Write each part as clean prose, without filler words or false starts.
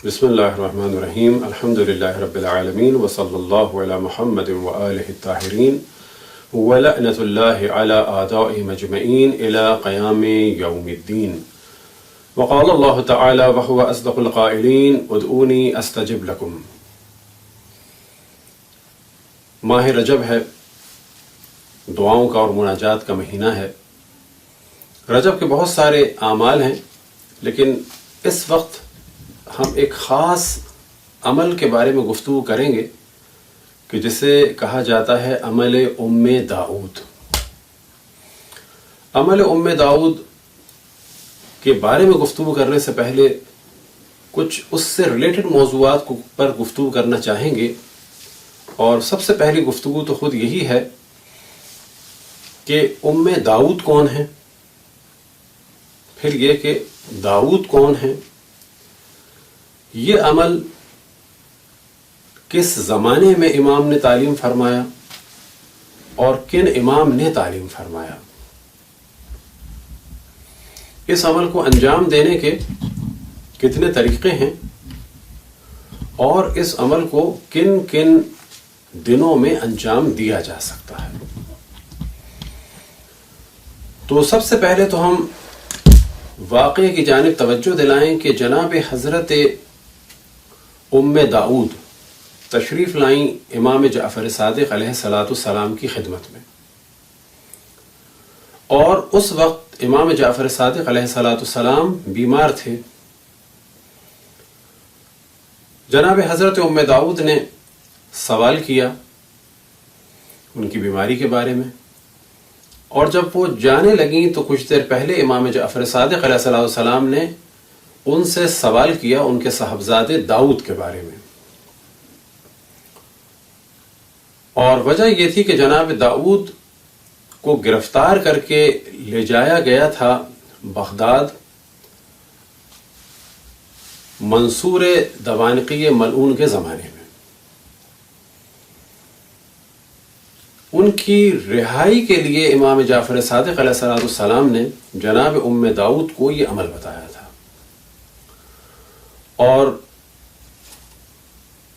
بسم اللہ الرحمن الرحیم الحمد للہ رب العالمین وصلی اللہ علی محمد وآلہ الطاہرین ولعنۃ اللہ علی اعدائهم اجمعین الی قیام یوم الدین وقال اللہ تعالی وهو اصدق القائلین ادعونی استجب لکم۔ ماہ رجب ہے، دعاؤں کا اور مناجات کا مہینہ ہے۔ رجب کے بہت سارے اعمال ہیں، لیکن اس وقت ہم ایک خاص عمل کے بارے میں گفتگو کریں گے کہ جسے کہا جاتا ہے عمل ام داؤد۔ عمل ام داؤد کے بارے میں گفتگو کرنے سے پہلے کچھ اس سے ریلیٹڈ موضوعات پر گفتگو کرنا چاہیں گے، اور سب سے پہلی گفتگو تو خود یہی ہے کہ ام داؤد کون ہے، پھر یہ کہ داؤد کون ہے، یہ عمل کس زمانے میں امام نے تعلیم فرمایا اور کن امام نے تعلیم فرمایا، اس عمل کو انجام دینے کے کتنے طریقے ہیں، اور اس عمل کو کن کن دنوں میں انجام دیا جا سکتا ہے۔ تو سب سے پہلے تو ہم واقعے کی جانب توجہ دلائیں کہ جناب حضرت ام داؤد تشریف لائیں امام جعفر صادق علیہ السلام کی خدمت میں، اور اس وقت امام جعفر صادق علیہ السلام بیمار تھے۔ جناب حضرت ام داؤد نے سوال کیا ان کی بیماری کے بارے میں، اور جب وہ جانے لگیں تو کچھ دیر پہلے امام جعفر صادق علیہ السلام نے ان سے سوال کیا ان کے صاحبزادے داؤد کے بارے میں، اور وجہ یہ تھی کہ جناب داؤد کو گرفتار کر کے لے جایا گیا تھا بغداد منصور دوانقی ملعون کے زمانے میں۔ ان کی رہائی کے لیے امام جعفر صادق علیہ السلام نے جناب ام داؤد کو یہ عمل بتایا تھا، اور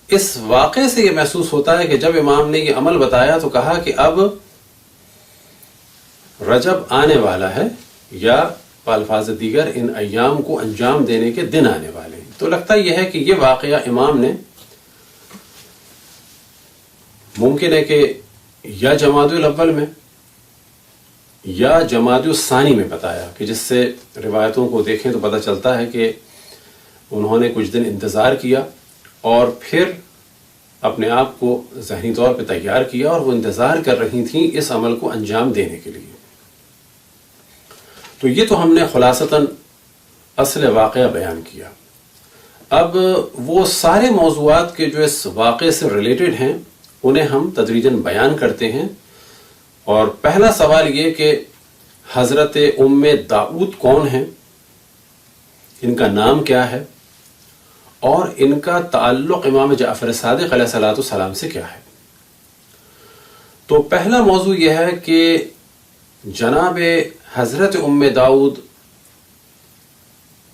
اس واقعے سے یہ محسوس ہوتا ہے کہ جب امام نے یہ عمل بتایا تو کہا کہ اب رجب آنے والا ہے، یا بالفاظ دیگر ان ایام کو انجام دینے کے دن آنے والے ہیں۔ تو لگتا یہ ہے کہ یہ واقعہ امام نے ممکن ہے کہ یا جمادی الاول میں یا جمادی الثانی میں بتایا، کہ جس سے روایتوں کو دیکھیں تو پتہ چلتا ہے کہ انہوں نے کچھ دن انتظار کیا اور پھر اپنے آپ کو ذہنی طور پہ تیار کیا، اور وہ انتظار کر رہی تھیں اس عمل کو انجام دینے کے لیے۔ تو یہ تو ہم نے خلاصتاً اصل واقعہ بیان کیا۔ اب وہ سارے موضوعات کے جو اس واقعے سے ریلیٹڈ ہیں انہیں ہم تدریجاً بیان کرتے ہیں، اور پہلا سوال یہ کہ حضرت ام داؤد کون ہیں، ان کا نام کیا ہے، اور ان کا تعلق امام جعفر صادق علیہ السلام سے کیا ہے۔ تو پہلا موضوع یہ ہے کہ جناب حضرت ام داؤد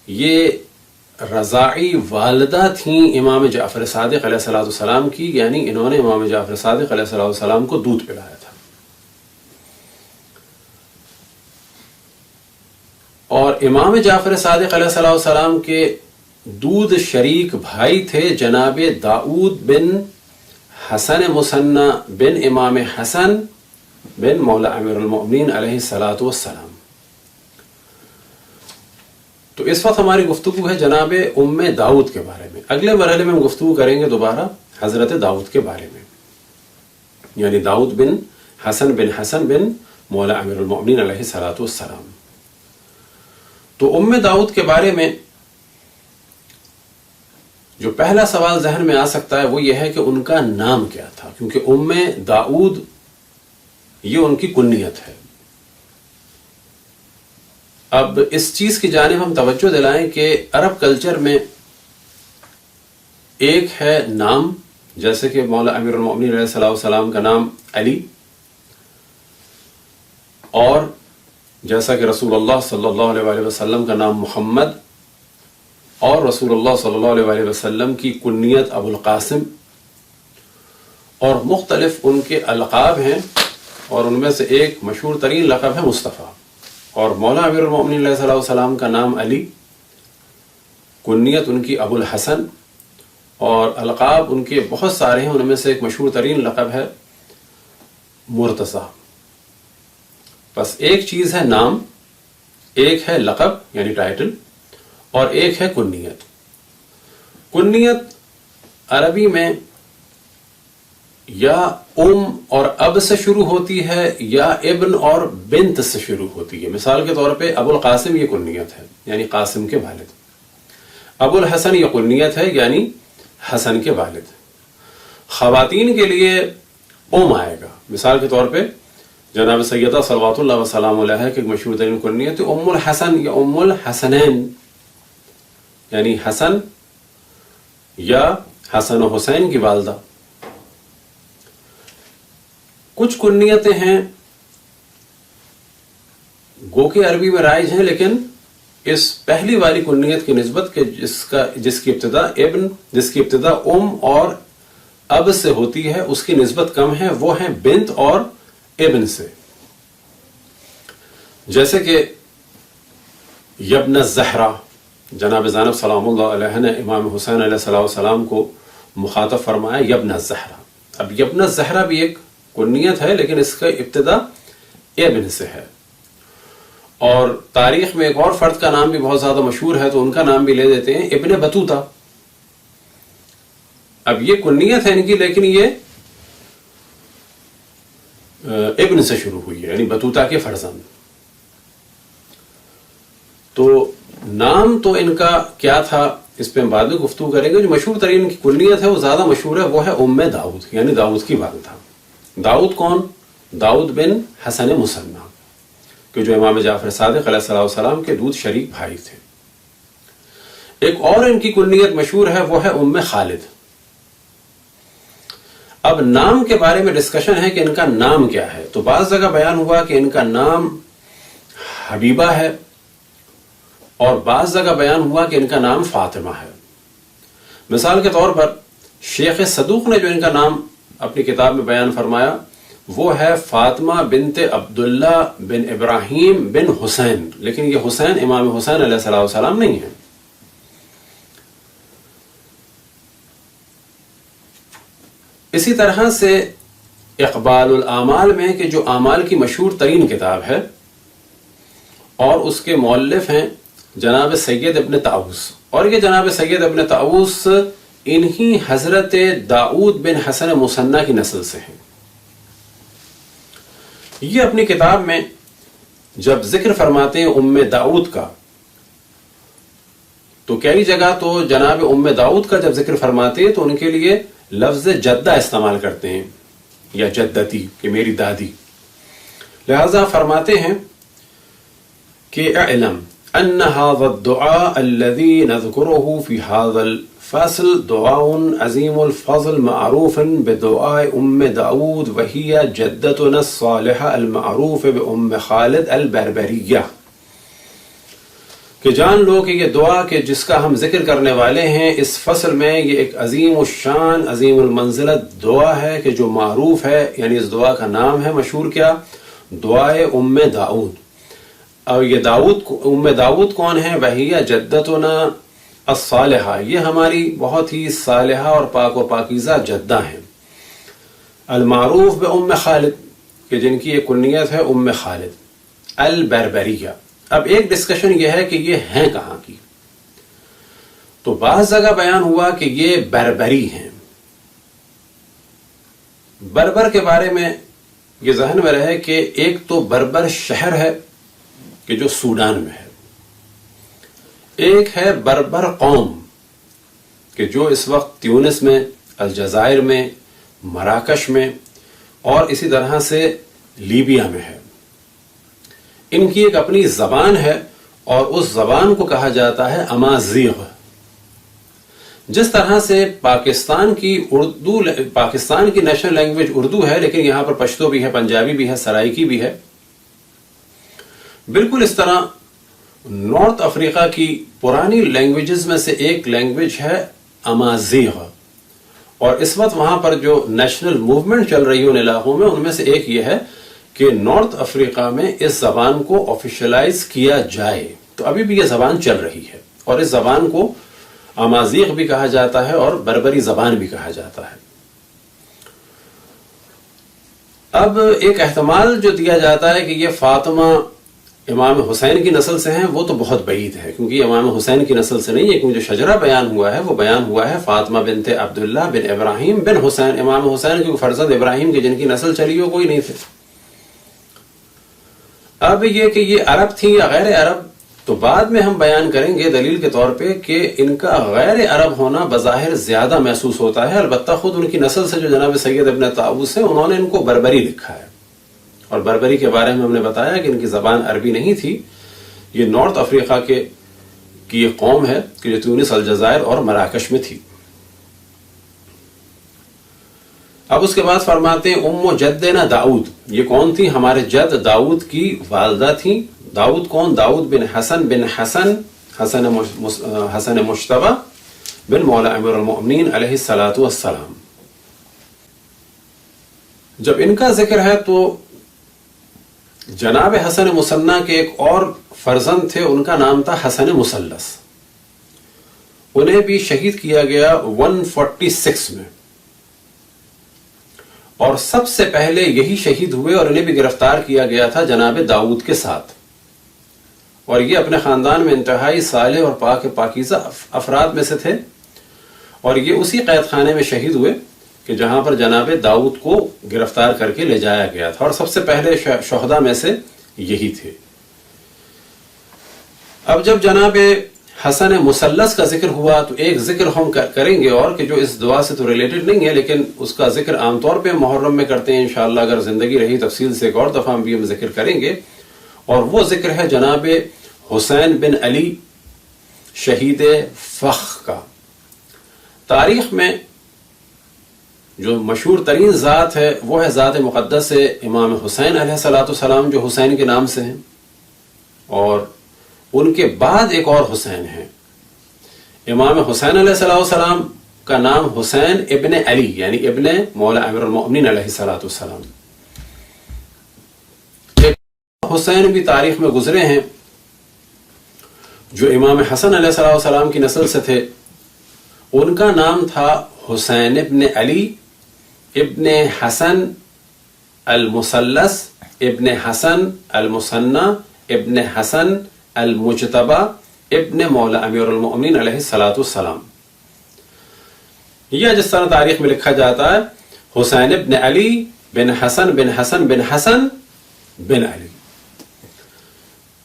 یہ رضاعی والدہ تھیں امام جعفر صادق علیہ السلام کی، یعنی انہوں نے امام جعفر صادق علیہ السلام کو دودھ پلایا تھا، اور امام جعفر صادق علیہ السلام کے دودھ شریک بھائی تھے جناب داؤد بن حسن مثنی بن امام حسن بن مولا امیر المؤمنین علیہ السلام۔ تو اس وقت ہماری گفتگو ہے جناب ام داؤد کے بارے میں۔ اگلے مرحلے میں ہم گفتگو کریں گے دوبارہ حضرت داؤد کے بارے میں، یعنی داؤد بن حسن بن مولا امیر المؤمنین علیہ السلام۔ تو ام داؤد کے بارے میں جو پہلا سوال ذہن میں آ سکتا ہے وہ یہ ہے کہ ان کا نام کیا تھا، کیونکہ ام داؤد یہ ان کی کنیت ہے۔ اب اس چیز کی جانب ہم توجہ دلائیں کہ عرب کلچر میں ایک ہے نام، جیسے کہ مولا امیر المؤمنین علیہ السلام کا نام علی، اور جیسا کہ رسول اللہ صلی اللہ علیہ وسلم کا نام محمد، اور رسول اللہ صلی اللہ علیہ وسلم کی کنیت ابو القاسم، اور مختلف ان کے القاب ہیں، اور ان میں سے ایک مشہور ترین لقب ہے مصطفیٰ۔ اور مولا امیر المومنین علیہ الصلوۃ والسلام کا نام علی، کنیت ان کی ابو الحسن، اور القاب ان کے بہت سارے ہیں، ان میں سے ایک مشہور ترین لقب ہے مرتضیٰ۔ بس ایک چیز ہے نام، ایک ہے لقب یعنی ٹائٹل، اور ایک ہے کنیت۔ کنیت عربی میں یا اور اب سے شروع ہوتی ہے یا ابن اور بنت سے شروع ہوتی ہے۔ مثال کے طور پہ ابو القاسم یہ کنیت ہے یعنی قاسم کے والد، ابو الحسن یہ کنیت ہے یعنی حسن کے والد۔ خواتین کے لیے آئے گا، مثال کے طور پہ جناب سیدہ صلوات اللہ وسلام علیہ کی مشہور ترین کنیت الحسن یا الحسنین، یعنی حسن یا حسن و حسین کی والدہ۔ کچھ کنیتیں ہیں گو کہ عربی میں رائج ہیں، لیکن اس پہلی والی کنیت کی نسبت کہ جس کی ابتدا اور اب سے ہوتی ہے، اس کی نسبت کم ہے، وہ ہیں بنت اور ابن سے۔ جیسے کہ یبن الزہرا، جناب زینب سلام اللہ علیہ نے امام حسین علیہ السلام کو مخاطب فرمایا یبن الزہرا۔ اب یبن الزہرا بھی ایک کنیت ہے، لیکن اس کا ابتدا ابن سے ہے۔ اور تاریخ میں ایک اور فرد کا نام بھی بہت زیادہ مشہور ہے، تو ان کا نام بھی لے دیتے ہیں، ابن بطوطہ۔ اب یہ کنیت ہے ان کی، لیکن یہ ابن سے شروع ہوئی ہے، یعنی بطوطہ کے فرزند۔ تو نام تو ان کا کیا تھا اس پہ ہم بعد میں گفتگو کریں گے۔ جو مشہور ترین کی کنیت ہے وہ زیادہ مشہور ہے، وہ ہے داؤد، یعنی داؤد کی والدہ۔ داؤد کون؟ داؤد بن حسن مصنع، کہ جو امام جعفر صادق علیہ السلام کے دودھ شریک بھائی تھے۔ ایک اور ان کی کنیت مشہور ہے، وہ ہے خالد۔ اب نام کے بارے میں ڈسکشن ہے کہ ان کا نام کیا ہے۔ تو بعض جگہ بیان ہوا کہ ان کا نام حبیبہ ہے، اور بعض جگہ بیان ہوا کہ ان کا نام فاطمہ ہے۔ مثال کے طور پر شیخ صدوق نے جو ان کا نام اپنی کتاب میں بیان فرمایا وہ ہے فاطمہ بنت عبداللہ بن ابراہیم بن حسین، لیکن یہ حسین امام حسین علیہ السلام نہیں ہے۔ اسی طرح سے اقبال الاعمال میں، کہ جو اعمال کی مشہور ترین کتاب ہے، اور اس کے مؤلف ہیں جناب سید ابن طاووس، اور یہ جناب سید ابن طاووس انہی حضرت داؤد بن حسن مصنع کی نسل سے ہیں۔ یہ اپنی کتاب میں جب ذکر فرماتے ہیں داؤد کا، تو کئی جگہ تو جناب داؤد کا جب ذکر فرماتے ہیں تو ان کے لیے لفظ جدہ استعمال کرتے ہیں، یا جدتی، کہ میری دادی۔ لہذا فرماتے ہیں کہ اعلم ان هذا الدعاء الذي نذكره في هذا الفصل دعاء عظيم الفضل معروف بدعاء داود وهي جدتنا الصالحة المعروف خالد البربریہ، کہ جان لو کہ یہ دعا کہ جس کا ہم ذکر کرنے والے ہیں اس فصل میں، یہ ایک عظیم الشان عظیم المنزلت دعا ہے کہ جو معروف ہے، یعنی اس دعا کا نام ہے مشہور، کیا؟ دعائے داؤد۔ اور یہ داؤد کون ہے؟ وہی جدتنا الصالحہ، یہ ہماری بہت ہی صالحہ اور پاک و پاکیزہ جدہ ہیں۔ المعروف خالد، کہ جن کی ایک کنیت ہے خالد البربریہ۔ اب ایک ڈسکشن یہ ہے کہ یہ ہیں کہاں کی؟ تو بعض جگہ بیان ہوا کہ یہ بربری ہیں۔ بربر کے بارے میں یہ ذہن میں رہے کہ ایک تو بربر شہر ہے کہ جو سوڈان میں ہے، ایک ہے بربر قوم کہ جو اس وقت تیونس میں، الجزائر میں، مراکش میں، اور اسی طرح سے لیبیا میں ہے۔ ان کی ایک اپنی زبان ہے، اور اس زبان کو کہا جاتا ہے امازیغ۔ جس طرح سے پاکستان کی نیشنل لینگویج اردو ہے، لیکن یہاں پر پشتو بھی ہے، پنجابی بھی ہے، سرائکی بھی ہے، بالکل اس طرح نارتھ افریقہ کی پرانی لینگویجز میں سے ایک لینگویج ہے امازیغ، اور اس وقت وہاں پر جو نیشنل موومنٹ چل رہی ہے ان علاقوں میں، ان میں سے ایک یہ ہے کہ نارتھ افریقہ میں اس زبان کو آفیشلائز کیا جائے. تو ابھی بھی یہ زبان چل رہی ہے، اور اس زبان کو امازیغ بھی کہا جاتا ہے اور بربری زبان بھی کہا جاتا ہے. اب ایک احتمال جو دیا جاتا ہے کہ یہ فاطمہ امام حسین کی نسل سے ہیں، وہ تو بہت بعید ہے، کیونکہ یہ امام حسین کی نسل سے نہیں ہے، کیونکہ جو شجرہ بیان ہوا ہے وہ بیان ہوا ہے فاطمہ بنت عبداللہ بن ابراہیم بن حسین، امام حسین کے فرزند ابراہیم کے جن کی نسل چلی وہ کوئی نہیں تھے. اب یہ کہ یہ عرب تھی یا غیر عرب تو بعد میں ہم بیان کریں گے دلیل کے طور پہ کہ ان کا غیر عرب ہونا بظاہر زیادہ محسوس ہوتا ہے. البتہ خود ان کی نسل سے جو جناب سید ابن طاووس ہیں انہوں نے ان کو بربری لکھا ہے، اور بربری کے بارے میں ہم نے بتایا کہ ان کی زبان عربی نہیں تھی. یہ نارتھ افریقہ کی یہ قوم ہے کہ جو تونس، الجزائر اور مراکش میں تھی. اب اس کے بعد فرماتے ہیں ام جدنا داؤد، یہ کون تھی؟ ہمارے جد داؤد کی والدہ تھیں. داؤد کون؟ داؤد بن حسن مشتبہ بن مولا امیر المؤمنین علیہ الصلاۃ والسلام. جب ان کا ذکر ہے تو جناب حسن مثنیٰ کے ایک اور فرزند تھے، ان کا نام تھا حسن مثلث. انہیں بھی شہید کیا گیا 146 میں، اور سب سے پہلے یہی شہید ہوئے اور انہیں بھی گرفتار کیا گیا تھا جناب داؤد کے ساتھ. اور یہ اپنے خاندان میں انتہائی صالح اور پاک پاکیزہ افراد میں سے تھے، اور یہ اسی قید خانے میں شہید ہوئے کہ جہاں پر جناب داؤد کو گرفتار کر کے لے جایا گیا تھا، اور سب سے پہلے شہداء میں سے یہی تھے. اب جب جناب حسن مثلث کا ذکر ہوا تو ایک ذکر ہم کریں گے اور کہ جو اس دعا سے تو ریلیٹڈ نہیں ہے، لیکن اس کا ذکر عام طور پہ محرم میں کرتے ہیں. انشاءاللہ اگر زندگی رہی تفصیل سے ایک اور دفعہ بھی ہم ذکر کریں گے، اور وہ ذکر ہے جناب حسین بن علی شہید فخ کا. تاریخ میں جو مشہور ترین ذات ہے وہ ہے ذات مقدس امام حسین علیہ الصلاۃ والسلام، جو حسین کے نام سے ہیں، اور ان کے بعد ایک اور حسین ہیں. امام حسین علیہ السلام کا نام حسین ابن علی یعنی ابن مولا امیر المؤمنین علیہ الصلاۃ والسلام. ایک حسین بھی تاریخ میں گزرے ہیں جو امام حسن علیہ السلام کی نسل سے تھے. ان کا نام تھا حسین ابن علی ابن حسن المثلث ابن حسن المثنى ابن حسن المجتبہ ابن مولا امیر المؤمنین علیہ الصلاۃ والسلام. یہ جس طرح تاریخ میں لکھا جاتا ہے حسین ابن علی بن حسن بن حسن بن حسن بن علی.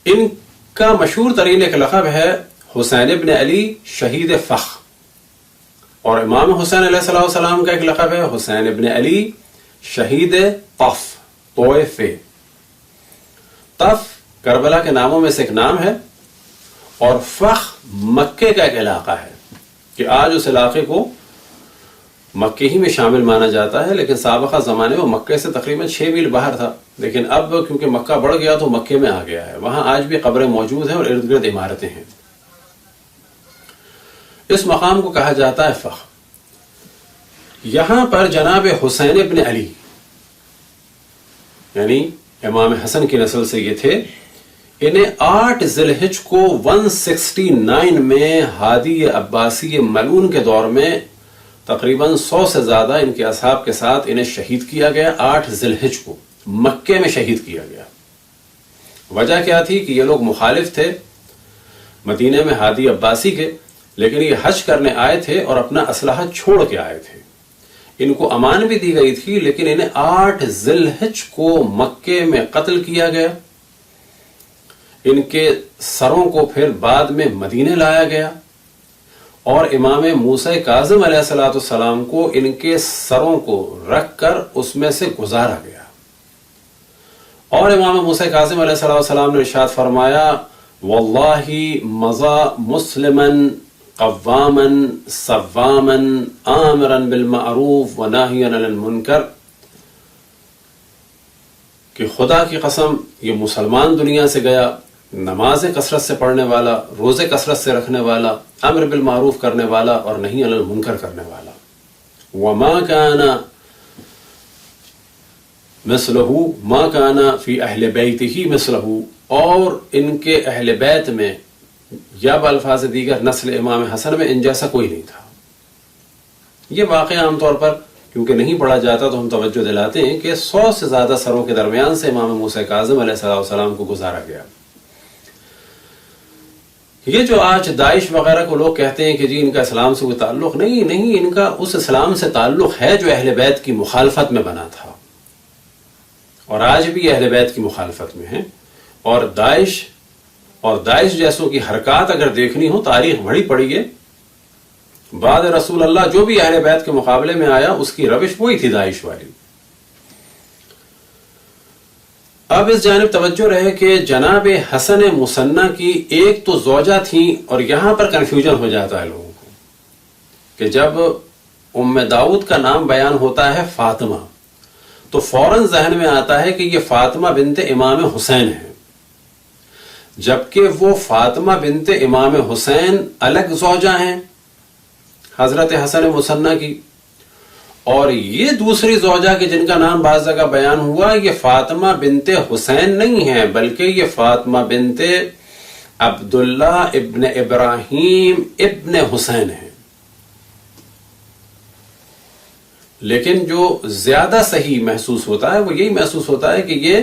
ان کا مشہور ترین ایک لقب ہے حسین ابن علی شہید فخ، اور امام حسین علیہ السلام کا ایک لقب ہے حسین ابن علی شہید طف، طویف. طف کربلا کے ناموں میں سے ایک نام ہے، اور فخ مکے کا ایک علاقہ ہے کہ آج اس علاقے کو مکے ہی میں شامل مانا جاتا ہے، لیکن سابقہ زمانے میں مکے سے تقریباً 6 میل باہر تھا. لیکن اب کیونکہ مکہ بڑھ گیا تو مکے میں آ گیا ہے. وہاں آج بھی قبریں موجود ہیں اور ارد گرد عمارتیں ہیں. اس مقام کو کہا جاتا ہے فخ. یہاں پر جناب حسین ابن علی یعنی امام حسن کی نسل سے یہ تھے. انہیں 8 ذی الحجہ کو 169 میں ہادی عباسی ملعون کے دور میں تقریباً 100 سے زیادہ ان کے اصحاب کے ساتھ انہیں شہید کیا گیا. 8 ذی الحجہ کو مکے میں شہید کیا گیا. وجہ کیا تھی کہ یہ لوگ مخالف تھے مدینے میں ہادی عباسی کے، لیکن یہ حج کرنے آئے تھے اور اپنا اسلحہ چھوڑ کے آئے تھے. ان کو امان بھی دی گئی تھی، لیکن انہیں 8 ذی الحجہ کو مکے میں قتل کیا گیا. ان کے سروں کو پھر بعد میں مدینے لایا گیا، اور امام موسیٰ کاظم علیہ السلام کو ان کے سروں کو رکھ کر اس میں سے گزارا گیا. اور امام موسیٰ کاظم علیہ السلام نے ارشاد فرمایا واللہ مضى مسلما قواما صواما آمرا بالمعروف وناہیا عن المنکر، کہ خدا کی قسم یہ مسلمان دنیا سے گیا نمازیں کثرت سے پڑھنے والا، روزے کثرت سے رکھنے والا، امر بالمعروف کرنے والا اور نہی عن المنکر کرنے والا. وما کان مثلہ ما کان فی اہل بیتہ مثلہ، اور ان کے اہل بیت میں یا بالفاظ دیگر نسل امام حسن میں ان جیسا کوئی نہیں تھا. یہ واقعہ عام طور پر کیونکہ نہیں پڑھا جاتا تو ہم توجہ دلاتے ہیں کہ 100 سے زیادہ سروں کے درمیان سے امام موسیٰ کاظم علیہ السلام کو گزارا گیا. یہ جو آج داعش وغیرہ کو لوگ کہتے ہیں کہ جی ان کا اسلام سے کوئی تعلق نہیں، ان کا اس اسلام سے تعلق ہے جو اہل بیت کی مخالفت میں بنا تھا، اور آج بھی اہل بیت کی مخالفت میں ہیں. اور داعش جیسوں کی حرکات اگر دیکھنی ہو، تاریخ بڑی پڑی ہے، بعد رسول اللہ جو بھی اہل بیت کے مقابلے میں آیا اس کی روش وہی تھی داعش والی. اب اس جانب توجہ رہے کہ جناب حسن مثنی کی ایک تو زوجہ تھیں، اور یہاں پر کنفیوژن ہو جاتا ہے لوگوں کو کہ جب ام داؤد کا نام بیان ہوتا ہے فاطمہ تو فوراً ذہن میں آتا ہے کہ یہ فاطمہ بنت امام حسین ہے، جبکہ وہ فاطمہ بنت امام حسین الگ زوجہ ہیں حضرت حسن مثنی کی. اور یہ دوسری زوجہ کے جن کا نام بعض جگہ بیان ہوا، یہ فاطمہ بنت حسین نہیں ہے، بلکہ یہ فاطمہ بنت عبداللہ ابن ابراہیم ابن حسین ہے. لیکن جو زیادہ صحیح محسوس ہوتا ہے وہ یہی محسوس ہوتا ہے کہ یہ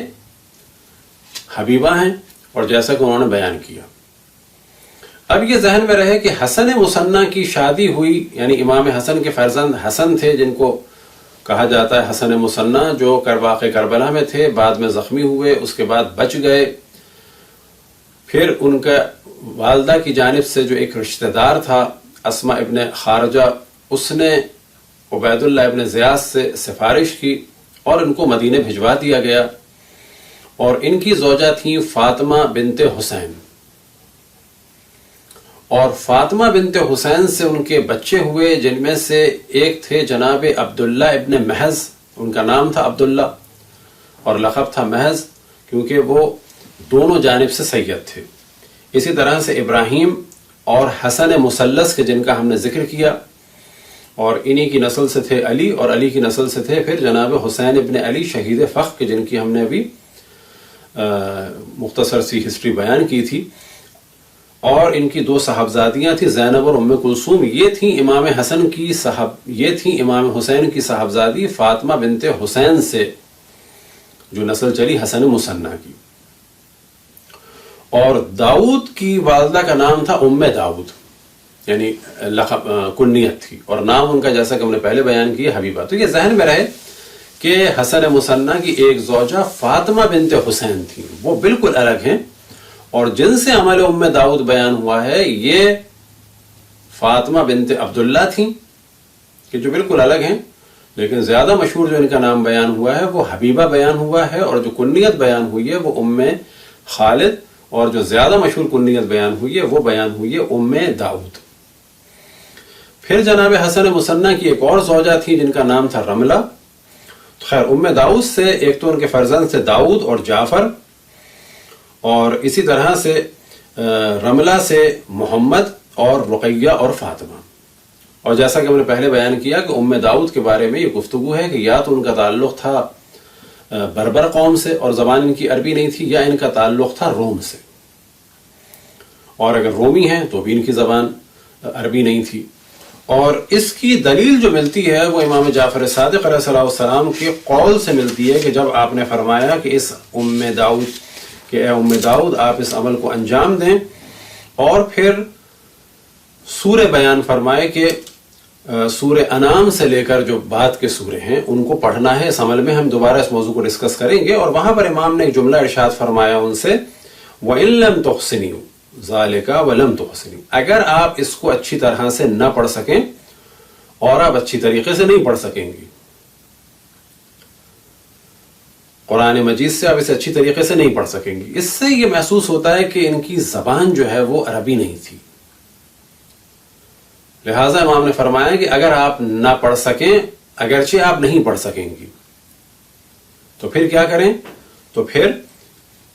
حبیبہ ہیں، اور جیسا کہ انہوں نے بیان کیا. اب یہ ذہن میں رہے کہ حسن مثنی کی شادی ہوئی، یعنی امام حسن کے فرزند حسن تھے جن کو کہا جاتا ہے حسن مثنی، جو واقع کربلا میں تھے، بعد میں زخمی ہوئے، اس کے بعد بچ گئے. پھر ان کا والدہ کی جانب سے جو ایک رشتہ دار تھا اسما ابن خارجہ، اس نے عبید اللہ ابن زیاد سے سفارش کی اور ان کو مدینے بھجوا دیا گیا. اور ان کی زوجہ تھیں فاطمہ بنت حسین، اور فاطمہ بنت حسین سے ان کے بچے ہوئے، جن میں سے ایک تھے جناب عبداللہ ابن محض، ان کا نام تھا عبداللہ اور لقب تھا محض، کیونکہ وہ دونوں جانب سے سید تھے. اسی طرح سے ابراہیم اور حسن مثلث کے جن کا ہم نے ذکر کیا، اور انہی کی نسل سے تھے علی، اور علی کی نسل سے تھے پھر جناب حسین ابن علی شہید فخر کے جن کی ہم نے ابھی مختصر سی ہسٹری بیان کی تھی. اور ان کی 2 صاحبزادیاں تھیں زینب اور ام کلثوم. یہ تھیں امام حسین کی صاحبزادی فاطمہ بنت حسین سے جو نسل چلی حسن مثنی کی. اور داؤد کی والدہ کا نام تھا ام داؤد، یعنی لقب کنیت تھی، اور نام ان کا جیسا کہ ہم نے پہلے بیان کیا حبیبہ. تو یہ ذہن میں رہے کہ حسن مثنی کی ایک زوجہ فاطمہ بنت حسین تھی، وہ بالکل الگ ہیں. اور جن سے عمل ام داؤد بیان ہوا ہے یہ فاطمہ بنت عبداللہ تھیں، کہ جو بالکل الگ ہیں. لیکن زیادہ مشہور جو ان کا نام بیان ہوا ہے وہ حبیبہ بیان ہوا ہے، اور جو کنیت بیان ہوئی ہے وہ ام خالد، اور جو زیادہ مشہور کنیت بیان ہوئی ہے وہ بیان ہوئی ہے ام داؤد. پھر جناب حسن مثنی کی ایک اور زوجہ تھی جن کا نام تھا رملہ. خیر ام داؤد سے ایک تو ان کے فرزند سے داؤد اور جعفر، اور اسی طرح سے رملہ سے محمد اور رقیہ اور فاطمہ. اور جیسا کہ ہم نے پہلے بیان کیا کہ ام داؤد کے بارے میں یہ گفتگو ہے کہ یا تو ان کا تعلق تھا بربر قوم سے اور زبان ان کی عربی نہیں تھی، یا ان کا تعلق تھا روم سے، اور اگر رومی ہیں تو بھی ان کی زبان عربی نہیں تھی. اور اس کی دلیل جو ملتی ہے وہ امام جعفر صادق علیہ السلام کے قول سے ملتی ہے کہ جب آپ نے فرمایا کہ اس اے ام داؤد آپ اس عمل کو انجام دیں، اور پھر سورہ بیان فرمائے کہ سورہ انعام سے لے کر جو بعد کے سورے ہیں ان کو پڑھنا ہے. اس عمل میں ہم دوبارہ اس موضوع کو ڈسکس کریں گے. اور وہاں پر امام نے ایک جملہ ارشاد فرمایا ان سے، وَإِن لَمْ تُحْسِنُوا ذَلِكَ وَلَمْ تُحْسِنُوا، اگر آپ اس کو اچھی طرح سے نہ پڑھ سکیں اور آپ اچھی طریقے سے نہیں پڑھ سکیں گی، قرآن مجید سے آپ اسے اچھی طریقے سے نہیں پڑھ سکیں گی. اس سے یہ محسوس ہوتا ہے کہ ان کی زبان جو ہے وہ عربی نہیں تھی. لہٰذا امام نے فرمایا کہ اگر آپ نہ پڑھ سکیں، اگرچہ آپ نہیں پڑھ سکیں گی، تو پھر کیا کریں؟ تو پھر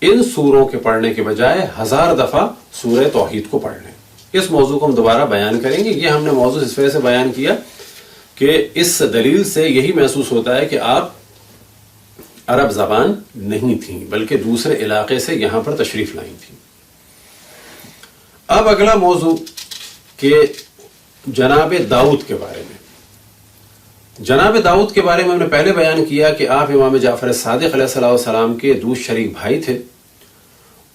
ان سوروں کے پڑھنے کے بجائے 1000 دفعہ سورہ توحید کو پڑھ لیں۔ اس موضوع کو ہم دوبارہ بیان کریں گے۔ یہ ہم نے موضوع اس وجہ سے بیان کیا کہ اس دلیل سے یہی محسوس ہوتا ہے کہ آپ عرب زبان نہیں تھیں بلکہ دوسرے علاقے سے یہاں پر تشریف لائی تھیں۔ اب اگلا موضوع کہ جناب داؤد کے بارے میں۔ جناب داؤد کے بارے میں ہم نے پہلے بیان کیا کہ آپ امام جعفر صادق علیہ السلام کے دوست شریک بھائی تھے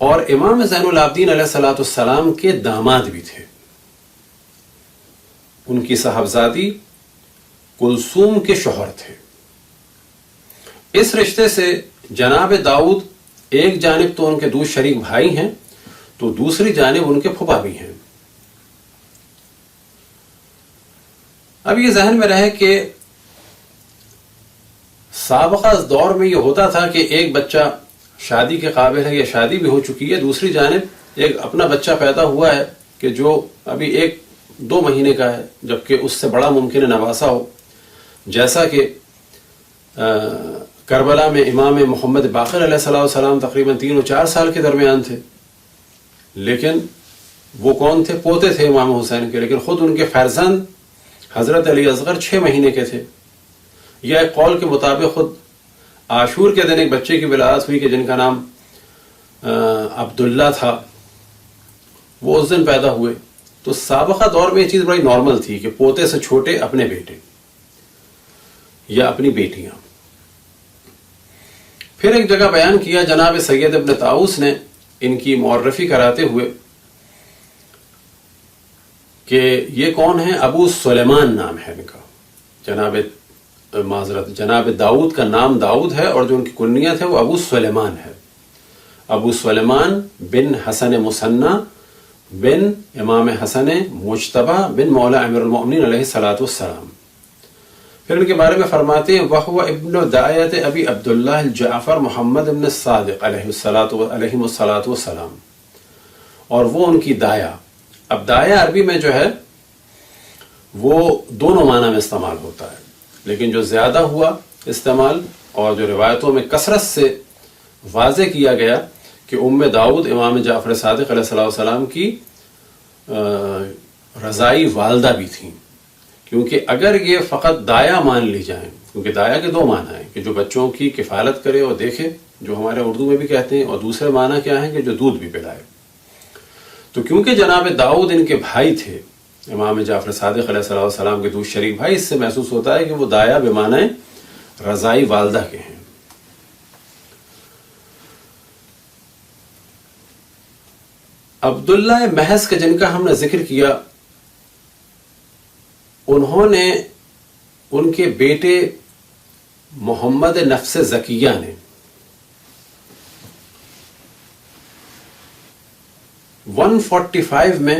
اور امام زین العابدین علیہ السلام کے داماد بھی تھے۔ ان کی صاحبزادی کلثوم کے شوہر تھے۔ اس رشتے سے جناب داؤد ایک جانب تو ان کے دوست شریک بھائی ہیں تو دوسری جانب ان کے پھپھا بھی ہیں۔ اب یہ ذہن میں رہے کہ سابقہ دور میں یہ ہوتا تھا کہ ایک بچہ شادی کے قابل ہے یا شادی بھی ہو چکی ہے، دوسری جانب ایک اپنا بچہ پیدا ہوا ہے کہ جو ابھی 1-2 مہینے کا ہے، جبکہ اس سے بڑا ممکن ہے نواسا ہو، جیسا کہ کربلا میں امام محمد باقر علیہ السلام تقریباً 3 اور 4 سال کے درمیان تھے، لیکن وہ کون تھے؟ پوتے تھے امام حسین کے، لیکن خود ان کے فرزند حضرت علی اصغر 6 مہینے کے تھے۔ یا ایک قول کے مطابق خود عاشور کے دن ایک بچے کی ولادت ہوئی کہ جن کا نام عبداللہ تھا، وہ اس دن پیدا ہوئے۔ تو سابقہ دور میں یہ چیز بڑی نارمل تھی کہ پوتے سے چھوٹے اپنے بیٹے یا اپنی بیٹیاں۔ پھر ایک جگہ بیان کیا جناب سید ابن طاؤس نے ان کی معرفی کراتے ہوئے کہ یہ کون ہیں؟ ابو سلیمان نام ہے ان کا۔ جناب داؤد کا نام داؤد ہے اور جو ان کی کنیت ہے وہ ابو سلیمان ہے۔ ابو سلیمان بن حسن مثنی بن امام حسن مجتبی بن مولا امیر المؤمنین علیہ السلام۔ پھر ان کے بارے میں فرماتے ہیں وَهُوَ ابن داعیت ابی عبداللہ الجعفر محمد ابن الصادق علیہ السلام، اور وہ ان کی دایا۔ اب دایا عربی میں جو ہے وہ دونوں معنی میں استعمال ہوتا ہے، لیکن جو زیادہ ہوا استعمال اور جو روایتوں میں کثرت سے واضح کیا گیا کہ داؤد امام جعفر صادق علیہ السلام کی رضائی والدہ بھی تھیں، کیونکہ اگر یہ فقط دایا مان لی جائیں، کیونکہ دایا کے 2 معنی ہیں کہ جو بچوں کی کفالت کرے اور دیکھے، جو ہمارے اردو میں بھی کہتے ہیں، اور دوسرے معنی کیا ہیں کہ جو دودھ بھی پلائے۔ تو کیونکہ جناب داؤد ان کے بھائی تھے، امام جعفر صادق علیہ السلام کے دوست شریک بھائی، اس سے محسوس ہوتا ہے کہ وہ دایا بمعنی رضائی والدہ کے ہیں۔ عبداللہ محض کے جن کا ہم نے ذکر کیا، انہوں نے ان کے بیٹے محمد نفس زکیہ نے 145 میں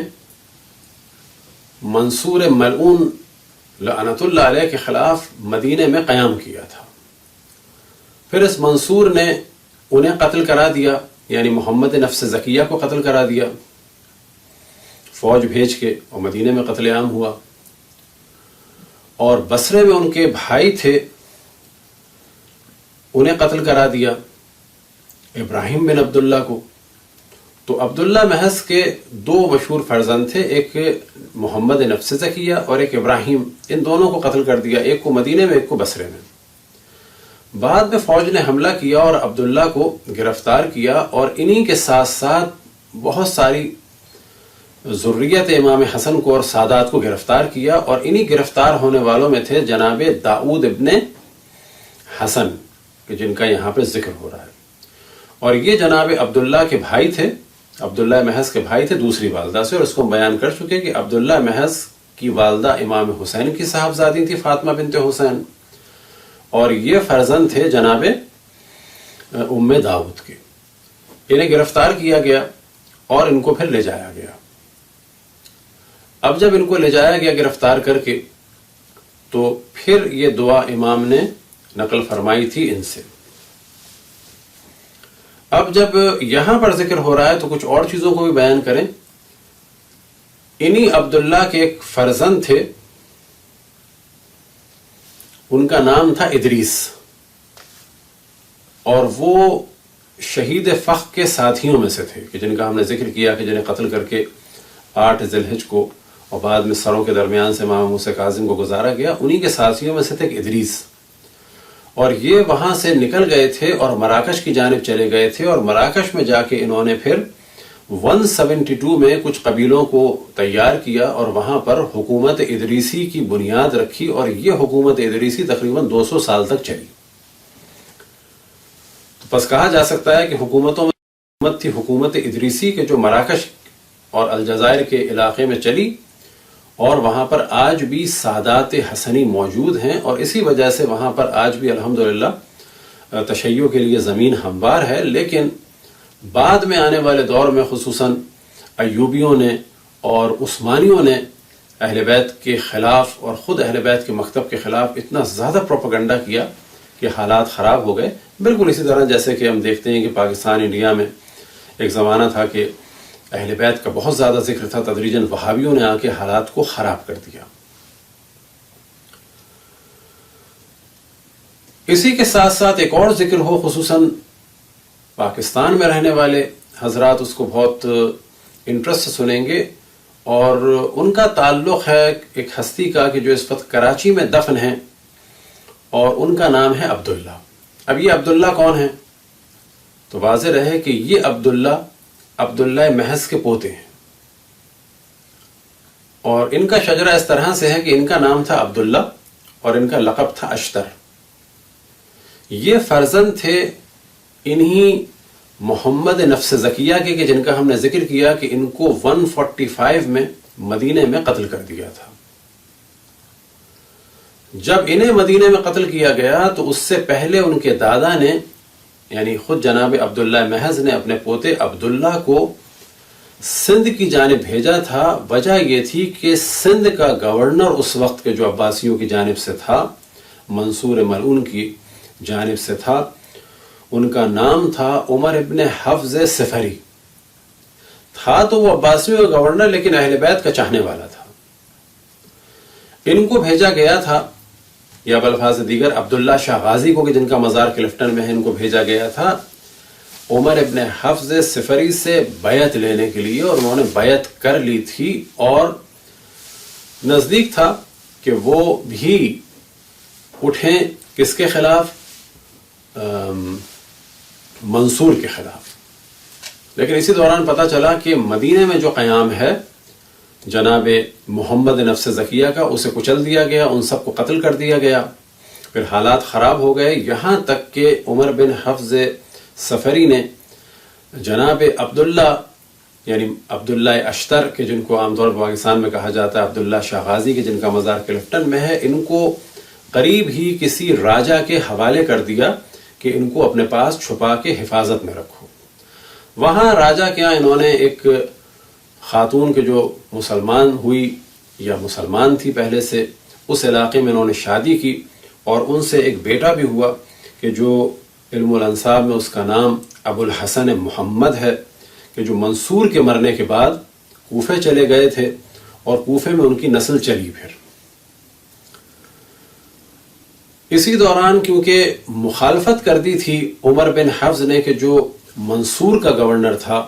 منصور ملعون لعنت اللہ علیہ کے خلاف مدینے میں قیام کیا تھا۔ پھر اس منصور نے انہیں قتل کرا دیا، یعنی محمد نفس زکیہ کو قتل کرا دیا فوج بھیج کے، اور مدینے میں قتل عام ہوا۔ اور بصرے میں ان کے بھائی تھے، انہیں قتل کرا دیا، ابراہیم بن عبداللہ کو۔ تو عبداللہ محض کے 2 مشہور فرزند تھے، ایک محمد نفس زکیہ اور ایک ابراہیم، ان دونوں کو قتل کر دیا، ایک کو مدینے میں ایک کو بصرے میں۔ بعد میں فوج نے حملہ کیا اور عبداللہ کو گرفتار کیا، اور انہی کے ساتھ ساتھ بہت ساری ذریت امام حسن کو اور سادات کو گرفتار کیا، اور انہی گرفتار ہونے والوں میں تھے جناب داؤد ابن حسن، کہ جن کا یہاں پہ ذکر ہو رہا ہے۔ اور یہ جناب عبداللہ کے بھائی تھے، عبداللہ محض کے بھائی تھے دوسری والدہ سے، اور اس کو ہم بیان کر چکے کہ عبداللہ محض کی والدہ امام حسین کی صاحبزادی تھی فاطمہ بنت حسین، اور یہ فرزند تھے جناب داؤد کے۔ انہیں گرفتار کیا گیا اور ان کو پھر لے جایا گیا۔ اب جب ان کو لے جایا گیا گرفتار کر کے، تو پھر یہ دعا امام نے نقل فرمائی تھی ان سے۔ اب جب یہاں پر ذکر ہو رہا ہے تو کچھ اور چیزوں کو بھی بیان کریں۔ انہی عبداللہ کے ایک فرزند تھے، ان کا نام تھا ادریس، اور وہ شہید فخ کے ساتھیوں میں سے تھے کہ جن کا ہم نے ذکر کیا کہ جنہیں قتل کر کے 8 ذی الحجہ کو اور بعد میں سروں کے درمیان سے امام موسیٰ کاظم کو گزارا گیا، انہی کے ساتھیوں میں سے تھے ادریس، اور یہ وہاں سے نکل گئے تھے اور مراکش کی جانب چلے گئے تھے، اور مراکش میں جا کے انہوں نے پھر 172 میں کچھ قبیلوں کو تیار کیا اور وہاں پر حکومت ادریسی کی بنیاد رکھی، اور یہ حکومت ادریسی تقریباً 200 سال تک چلی۔ تو بس کہا جا سکتا ہے کہ حکومتوں میں حکومت تھی حکومت ادریسی کے جو مراکش اور الجزائر کے علاقے میں چلی، اور وہاں پر آج بھی سادات حسنی موجود ہیں، اور اسی وجہ سے وہاں پر آج بھی الحمدللہ تشیع کے لیے زمین ہموار ہے۔ لیکن بعد میں آنے والے دور میں خصوصاً ایوبیوں نے اور عثمانیوں نے اہل بیت کے خلاف اور خود اہل بیت کے مکتب کے خلاف اتنا زیادہ پروپیگنڈا کیا کہ حالات خراب ہو گئے۔ بالکل اسی طرح جیسے کہ ہم دیکھتے ہیں کہ پاکستان انڈیا میں ایک زمانہ تھا کہ اہل بیت کا بہت زیادہ ذکر تھا، تدریجاً وہابیوں نے آ کے حالات کو خراب کر دیا۔ اسی کے ساتھ ساتھ ایک اور ذکر ہو، خصوصاً پاکستان میں رہنے والے حضرات اس کو بہت انٹرسٹ سے سنیں گے، اور ان کا تعلق ہے ایک ہستی کا کہ جو اس وقت کراچی میں دفن ہیں، اور ان کا نام ہے عبداللہ۔ اب یہ عبداللہ کون ہیں؟ تو واضح رہے کہ یہ عبداللہ محض کے پوتے ہیں، اور ان کا شجرہ اس طرح سے ہے کہ ان کا نام تھا عبداللہ اور ان کا لقب تھا اشتر۔ یہ فرزند تھے انہی محمد نفس زکیہ کے کہ جن کا ہم نے ذکر کیا کہ ان کو 145 میں مدینے میں قتل کر دیا تھا۔ جب انہیں مدینے میں قتل کیا گیا تو اس سے پہلے ان کے دادا نے یعنی خود جناب عبداللہ محض نے اپنے پوتے عبداللہ کو سندھ کی جانب بھیجا تھا۔ وجہ یہ تھی کہ سندھ کا گورنر اس وقت کے جو عباسیوں کی جانب سے تھا، منصور ملعون کی جانب سے تھا، ان کا نام تھا عمر ابن حفظ صفری۔ تھا تو وہ عباسیوں کا گورنر لیکن اہل بیت کا چاہنے والا تھا۔ ان کو بھیجا گیا تھا، یا بالفاظ دیگر عبداللہ شاہ غازی کو کہ جن کا مزار کلفٹن میں ہے، ان کو بھیجا گیا تھا عمر ابن حفظ صفری سے بیعت لینے کے لیے، اور انہوں نے بیعت کر لی تھی، اور نزدیک تھا کہ وہ بھی اٹھیں کس کے خلاف؟ منصور کے خلاف۔ لیکن اسی دوران پتہ چلا کہ مدینے میں جو قیام ہے جناب محمد نفس زکیہ کا، اسے کچل دیا گیا، ان سب کو قتل کر دیا گیا۔ پھر حالات خراب ہو گئے، یہاں تک کہ عمر بن حفظ صفری نے جناب عبداللہ یعنی عبداللہ اشتر کے جن کو عام طور پر پاکستان میں کہا جاتا ہے عبداللہ شاہ غازی کے جن کا مزار کلفٹن میں ہے، ان کو قریب ہی کسی راجہ کے حوالے کر دیا کہ ان کو اپنے پاس چھپا کے حفاظت میں رکھو۔ وہاں راجہ کے یہاں انہوں نے ایک خاتون کے جو مسلمان ہوئی یا مسلمان تھی پہلے سے، اس علاقے میں انہوں نے شادی کی، اور ان سے ایک بیٹا بھی ہوا کہ جو علم الانساب میں اس کا نام ابو الحسن محمد ہے، کہ جو منصور کے مرنے کے بعد کوفے چلے گئے تھے، اور کوفے میں ان کی نسل چلی۔ پھر اسی دوران کیونکہ مخالفت کر دی تھی عمر بن حفظ نے کہ جو منصور کا گورنر تھا،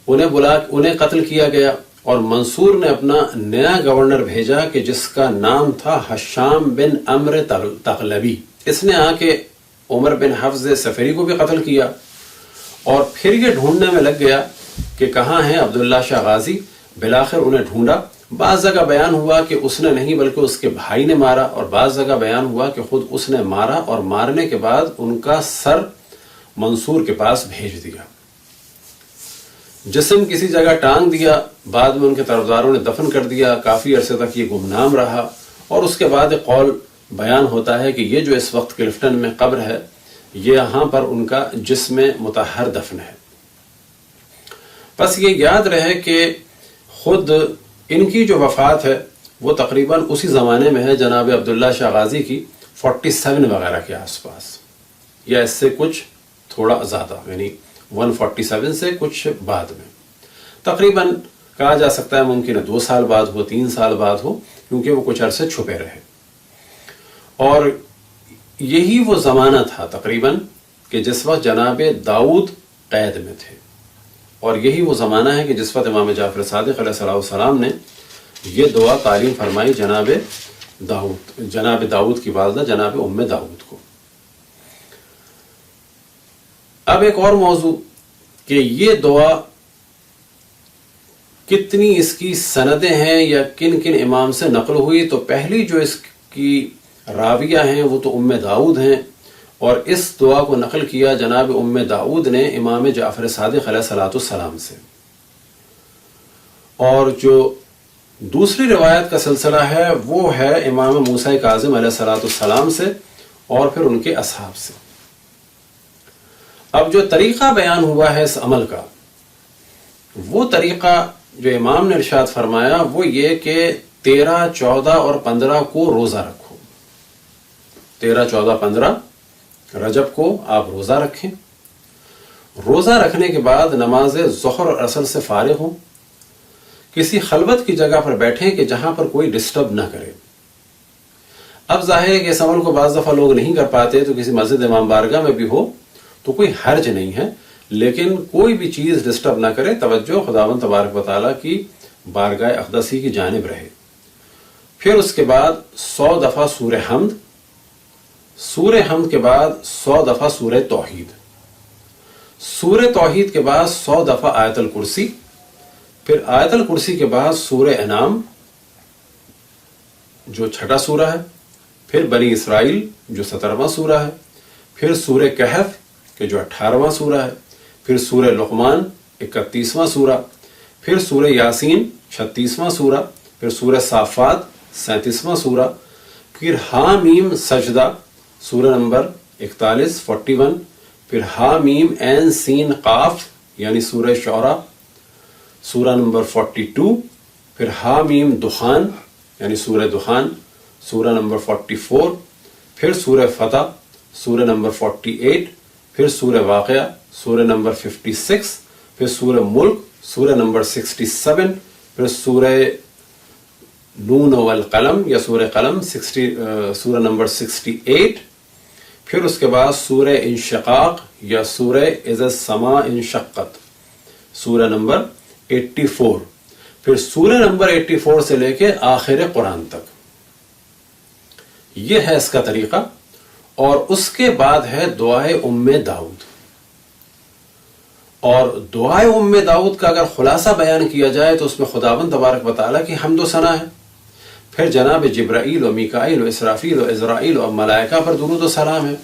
انہیں قتل کیا گیا، اور منصور نے اپنا نیا گورنر بھیجا کہ جس کا نام تھا حشام بن عمرو تغلبی۔ اس نے آ کے عمر بن حفظ صفری کو بھی قتل کیا، اور پھر یہ ڈھونڈنے میں لگ گیا کہ کہاں ہیں عبداللہ شاہ غازی۔ بالآخر انہیں ڈھونڈا، بعض جگہ بیان ہوا کہ اس نے نہیں بلکہ اس کے بھائی نے مارا، اور بعض جگہ بیان ہوا کہ خود اس نے مارا، اور مارنے کے بعد ان کا سر منصور کے پاس بھیج دیا۔ جسم کسی جگہ ٹانگ دیا، بعد میں ان کے طرفداروں نے دفن کر دیا، کافی عرصے تک یہ گمنام رہا، اور اس کے بعد ایک قول بیان ہوتا ہے کہ یہ جو اس وقت کلفٹن میں قبر ہے، یہ یہاں پر ان کا جسم مطہر دفن ہے۔ بس یہ یاد رہے کہ خود ان کی جو وفات ہے وہ تقریباً اسی زمانے میں ہے جناب عبداللہ شاہ غازی کی 47 وغیرہ کے آس پاس، یا اس سے کچھ تھوڑا زیادہ، یعنی 147 سے کچھ بعد میں، تقریباً کہا جا سکتا ہے ممکن ہے 2 سال بعد ہو، 3 سال بعد ہو، کیونکہ وہ کچھ عرصے چھپے رہے۔ اور یہی وہ زمانہ تھا تقریباً کہ جس وقت جناب داؤد قید میں تھے، اور یہی وہ زمانہ ہے کہ جس وقت امام جعفر صادق علیہ السلام نے یہ دعا تعلیم فرمائی جناب داؤد کی والدہ جناب ام داؤد کو۔ اب ایک اور موضوع کہ یہ دعا کتنی اس کی سندیں ہیں یا کن کن امام سے نقل ہوئی، تو پہلی جو اس کی راویہ ہیں وہ تو ام داؤد ہیں، اور اس دعا کو نقل کیا جناب ام داؤد نے امام جعفر صادق علیہ السلام سے۔ اور جو دوسری روایت کا سلسلہ ہے وہ ہے امام موسیٰ کاظم علیہ السلام سے اور پھر ان کے اصحاب سے۔ اب جو طریقہ بیان ہوا ہے اس عمل کا، وہ طریقہ جو امام نے ارشاد فرمایا وہ یہ کہ 13، 14 اور 15 کو روزہ رکھو۔ 13، 14، 15 رجب کو آپ روزہ رکھیں۔ روزہ رکھنے کے بعد نماز ظہر اور عصر سے فارغ ہوں، کسی خلوت کی جگہ پر بیٹھیں کہ جہاں پر کوئی ڈسٹرب نہ کرے۔ اب ظاہر ہے کہ اس عمل کو بعض دفعہ لوگ نہیں کر پاتے، تو کسی مسجد امام بارگاہ میں بھی ہو تو کوئی حرج نہیں ہے، لیکن کوئی بھی چیز ڈسٹرب نہ کرے، توجہ خداوند تبارک و تعالیٰ کی بارگاہ اقدسی کی جانب رہے۔ پھر اس کے بعد 100 دفعہ سورہ حمد، سورہ حمد کے بعد 100 دفعہ سورہ توحید، سورہ توحید کے بعد 100 دفعہ آیت الکرسی، پھر آیت الکرسی کے بعد سورہ انعام جو 6واں سورہ ہے، پھر بنی اسرائیل جو 17واں سورہ ہے، پھر سورہ کہف کہ جو 18واں سورہ ہے، پھر سورہ لقمان 31واں سورہ، پھر سورہ یاسین 36واں سورہ، پھر سورہ صافات 37واں سورہ، پھر حامیم سجدہ سورہ نمبر 41 41، پھر حامیم عین سین قاف یعنی سورہ شعراء سورہ نمبر 42، پھر حامیم دخان یعنی سورہ دخان سورہ نمبر 44، پھر سورہ فتح سورہ نمبر 48، پھر سورہ واقعہ سورہ نمبر 56، پھر سورہ ملک سورہ نمبر 67، پھر سورہ نون والقلم یا سورہ قلم سورہ نمبر 68، پھر اس کے بعد سورہ انشقاق یا سورہ اذا السماء انشقت سورہ نمبر 84، پھر سورہ نمبر 84 سے لے کے آخر قرآن تک۔ یہ ہے اس کا طریقہ، اور اس کے بعد ہے دعائے ام داؤد۔ اور دعائے ام داؤد کا اگر خلاصہ بیان کیا جائے تو اس میں خداوند تبارک و تعالیٰ کی حمد و ثنا ہے، پھر جناب جبرائیل و میکائیل و اسرافیل و عزرائیل و ملائکہ پر درود و سلام ہے،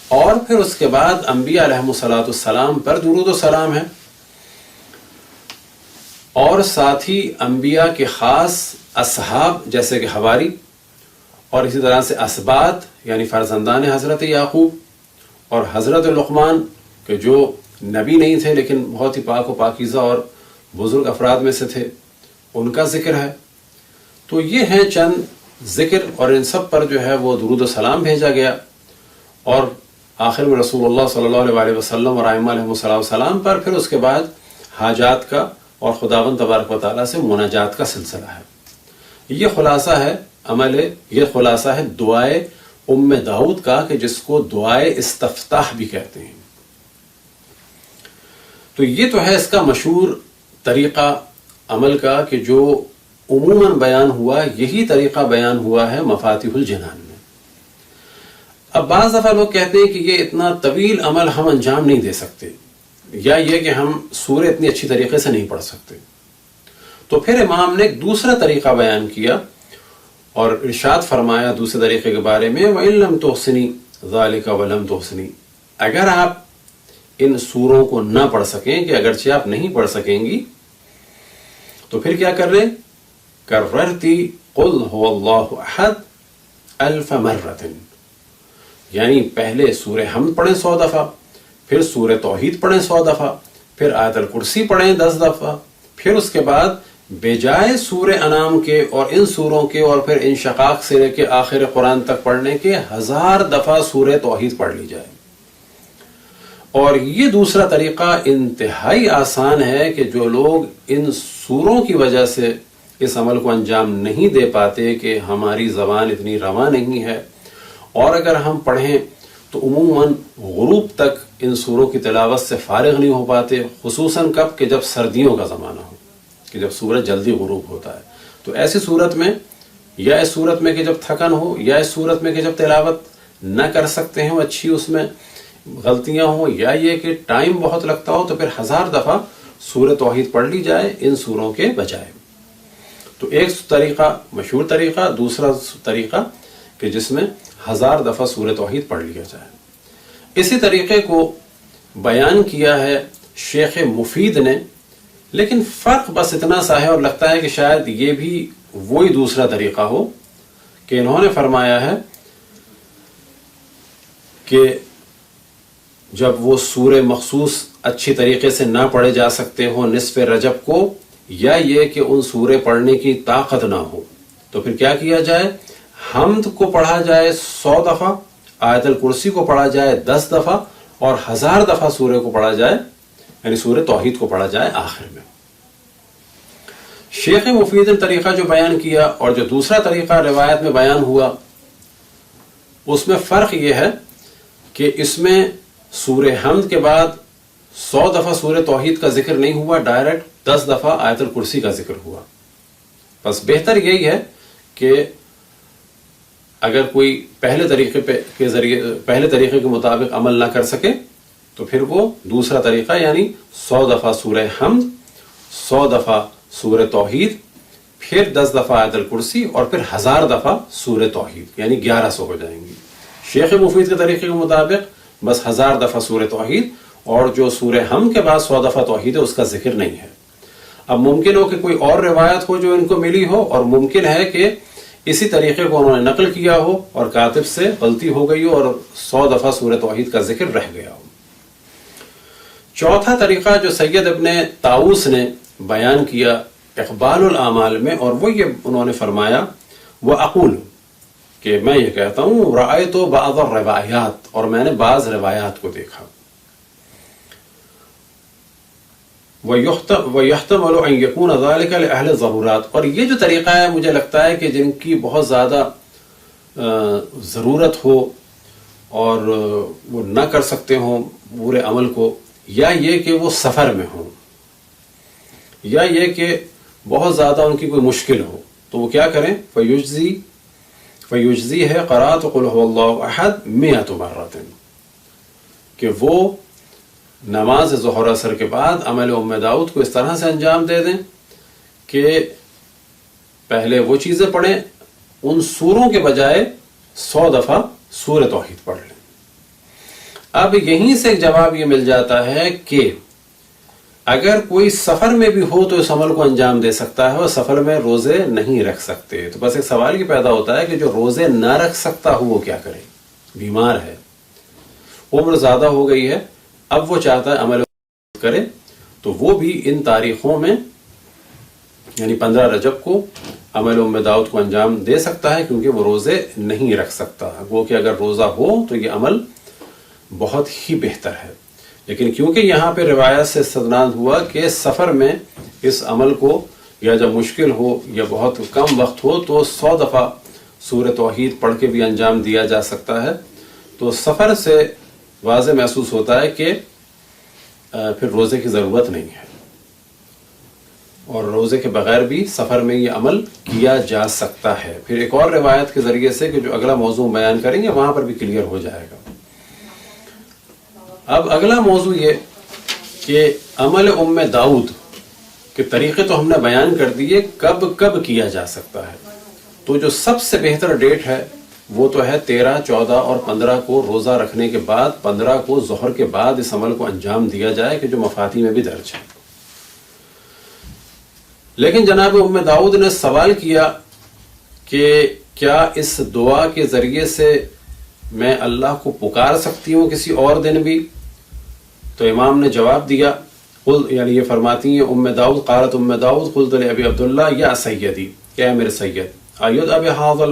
اور پھر اس کے بعد انبیاء علیہم السلام پر درود و سلام ہے، اور ساتھ ہی انبیاء کے خاص اصحاب جیسے کہ حواری، اور اسی طرح سے اسباط یعنی فرزندان حضرت یعقوب، اور حضرت لقمان کہ جو نبی نہیں تھے لیکن بہت ہی پاک و پاکیزہ اور بزرگ افراد میں سے تھے، ان کا ذکر ہے۔ تو یہ ہیں چند ذکر، اور ان سب پر جو ہے وہ درود و سلام بھیجا گیا، اور آخر میں رسول اللہ صلی اللہ علیہ وسلم اور ائمہ علیہم السلام پر، پھر اس کے بعد حاجات کا اور خداوند تبارک و تعالیٰ سے مناجات کا سلسلہ ہے۔ یہ خلاصہ ہے عمل، یہ خلاصہ ہے دعائے ام داؤد کا، کہ جس کو دعائے استفتاح بھی کہتے ہیں۔ تو یہ تو ہے اس کا مشہور طریقہ عمل کا کہ جو عموماً بیان ہوا، یہی طریقہ بیان ہوا ہے مفاتیح الجنان میں۔ اب بعض دفعہ لوگ کہتے ہیں کہ یہ اتنا طویل عمل ہم انجام نہیں دے سکتے، یا یہ کہ ہم سورہ اتنی اچھی طریقے سے نہیں پڑھ سکتے۔ تو پھر امام نے ایک دوسرا طریقہ بیان کیا اور ارشاد فرمایا دوسرے طریقے کے بارے میں، وَإِن لَمْ تُحْسِنِي ذَلِكَ وَلَمْ تُحْسِنِي، اگر آپ ان سوروں کو نہ پڑھ سکیں، کہ اگرچہ آپ نہیں پڑھ سکیں گی، تو پھر کیا کر رہے؟ کررتی قل هو اللہ احد 1000 مرۃ، یعنی پہلے سورہ حمد پڑھیں 100 دفعہ، پھر سورہ توحید پڑھیں 100 دفعہ، پھر آیت الکرسی پڑھیں 10 دفعہ، پھر اس کے بعد بجائے سورہ انعام کے اور ان سوروں کے اور پھر انشقاق سے لے کے آخر قرآن تک پڑھنے کے 1000 دفعہ سورہ توحید پڑھ لی جائے۔ اور یہ دوسرا طریقہ انتہائی آسان ہے کہ جو لوگ ان سوروں کی وجہ سے اس عمل کو انجام نہیں دے پاتے، کہ ہماری زبان اتنی رواں نہیں ہے، اور اگر ہم پڑھیں تو عموماً غروب تک ان سوروں کی تلاوت سے فارغ نہیں ہو پاتے، خصوصاً کب کہ جب سردیوں کا زمانہ ہو، کہ جب سورج جلدی غروب ہوتا ہے۔ تو ایسی صورت میں، یا اس صورت میں کہ جب تھکن ہو، یا اس صورت میں کہ جب تلاوت نہ کر سکتے ہیں اچھی، اس میں غلطیاں ہوں، یا یہ کہ ٹائم بہت لگتا ہو، تو پھر 1000 دفعہ سورہ توحید پڑھ لی جائے ان سوروں کے بجائے۔ تو ایک طریقہ مشہور طریقہ، دوسرا طریقہ کہ جس میں 1000 دفعہ سورہ توحید پڑھ لیا جائے۔ اسی طریقے کو بیان کیا ہے شیخ مفید نے، لیکن فرق بس اتنا سا ہے، اور لگتا ہے کہ شاید یہ بھی وہی دوسرا طریقہ ہو، کہ انہوں نے فرمایا ہے کہ جب وہ سورہ مخصوص اچھی طریقے سے نہ پڑھے جا سکتے ہوں نصف رجب کو، یا یہ کہ ان سورے پڑھنے کی طاقت نہ ہو، تو پھر کیا کیا جائے؟ حمد کو پڑھا جائے 100 دفعہ، آیت الکرسی کو پڑھا جائے 10 دفعہ، اور 1000 دفعہ سورہ کو پڑھا جائے، یعنی سورہ توحید کو پڑھا جائے آخر میں۔ شیخ مفید نے طریقہ جو بیان کیا، اور جو دوسرا طریقہ روایت میں بیان ہوا، اس میں فرق یہ ہے کہ اس میں سورہ حمد کے بعد 100 دفعہ سورہ توحید کا ذکر نہیں ہوا، ڈائریکٹ 10 دفعہ آیت الکرسی کا ذکر ہوا۔ بس بہتر یہی ہے کہ اگر کوئی پہلے طریقے کے مطابق عمل نہ کر سکے، تو پھر وہ دوسرا طریقہ، یعنی 100 دفعہ سورہ حمد، 100 دفعہ سورہ توحید، پھر 10 دفعہ آیت الکرسی، اور پھر 1000 دفعہ سورہ توحید، یعنی 1100 ہو جائیں گی۔ شیخ مفید کے طریقے کے مطابق بس 1000 دفعہ سورہ توحید، اور جو سورہ حمد کے بعد 100 دفعہ توحید ہے اس کا ذکر نہیں ہے۔ اب ممکن ہو کہ کوئی اور روایت ہو جو ان کو ملی ہو، اور ممکن ہے کہ اسی طریقے کو انہوں نے نقل کیا ہو اور کاتب سے غلطی ہو گئی ہو اور 100 دفعہ سورہ توحید کا ذکر رہ گیا ہو۔ چوتھا طریقہ جو سید ابن طاؤس نے بیان کیا اقبال الاعمال میں، اور وہ یہ انہوں نے فرمایا، وہ اقول، کہ میں یہ کہتا ہوں، رأیت بعض الروایات، اور میں نے بعض روایات کو دیکھا، وَيُحْتَمَلُ أَن يَكُونَ ذَلِكَ لِأَهْلِ الضَّرُورَاتِ، اور یہ جو طریقہ ہے مجھے لگتا ہے کہ جن کی بہت زیادہ ضرورت ہو اور وہ نہ کر سکتے ہوں پورے عمل کو، یا یہ کہ وہ سفر میں ہوں، یا یہ کہ بہت زیادہ ان کی کوئی مشکل ہو، تو وہ کیا کریں؟ فیجزی ہے قرأت قل هو اللہ احد 100 مرۃ، کہ وہ نماز ظہر اثر کے بعد عمل ام داؤد کو اس طرح سے انجام دے دیں کہ پہلے وہ چیزیں پڑھیں، ان سوروں کے بجائے 100 دفعہ سورہ توحید پڑھ لیں۔ اب یہیں سے ایک جواب یہ مل جاتا ہے کہ اگر کوئی سفر میں بھی ہو تو اس عمل کو انجام دے سکتا ہے، اور سفر میں روزے نہیں رکھ سکتے، تو بس ایک سوال یہ پیدا ہوتا ہے کہ جو روزے نہ رکھ سکتا ہو وہ کیا کرے؟ بیمار ہے، عمر زیادہ ہو گئی ہے، اب وہ چاہتا ہے عمل کرے، تو وہ بھی ان تاریخوں میں، یعنی 15 رجب کو عمل ام داؤد کو انجام دے سکتا ہے، کیونکہ وہ روزے نہیں رکھ سکتا۔ وہ کہ اگر روزہ ہو تو یہ عمل بہت ہی بہتر ہے، لیکن کیونکہ یہاں پہ روایت سے استدلال ہوا کہ سفر میں اس عمل کو، یا جب مشکل ہو یا بہت کم وقت ہو، تو 100 دفعہ سورہ توحید پڑھ کے بھی انجام دیا جا سکتا ہے، تو سفر سے واضح محسوس ہوتا ہے کہ پھر روزے کی ضرورت نہیں ہے، اور روزے کے بغیر بھی سفر میں یہ عمل کیا جا سکتا ہے۔ پھر ایک اور روایت کے ذریعے سے کہ جو اگلا موضوع بیان کریں گے وہاں پر بھی کلیئر ہو جائے گا۔ اب اگلا موضوع یہ کہ عمل ام داؤد کے طریقے تو ہم نے بیان کر دیے، کب کب کیا جا سکتا ہے، تو جو سب سے بہتر ڈیٹ ہے وہ تو ہے 13، 14 اور 15 کو روزہ رکھنے کے بعد، 15 کو ظہر کے بعد اس عمل کو انجام دیا جائے، کہ جو مفاتی میں بھی درج ہے۔ لیکن جناب ام داؤد نے سوال کیا کہ کیا اس دعا کے ذریعے سے میں اللہ کو پکار سکتی ہوں کسی اور دن بھی؟ تو امام نے جواب دیا، یعنی یہ فرماتی ہیں ام داؤد، قالت ام داؤد قلت لابی عبداللہ یا سیدی، کیا میرے سید، ایدعو بہذا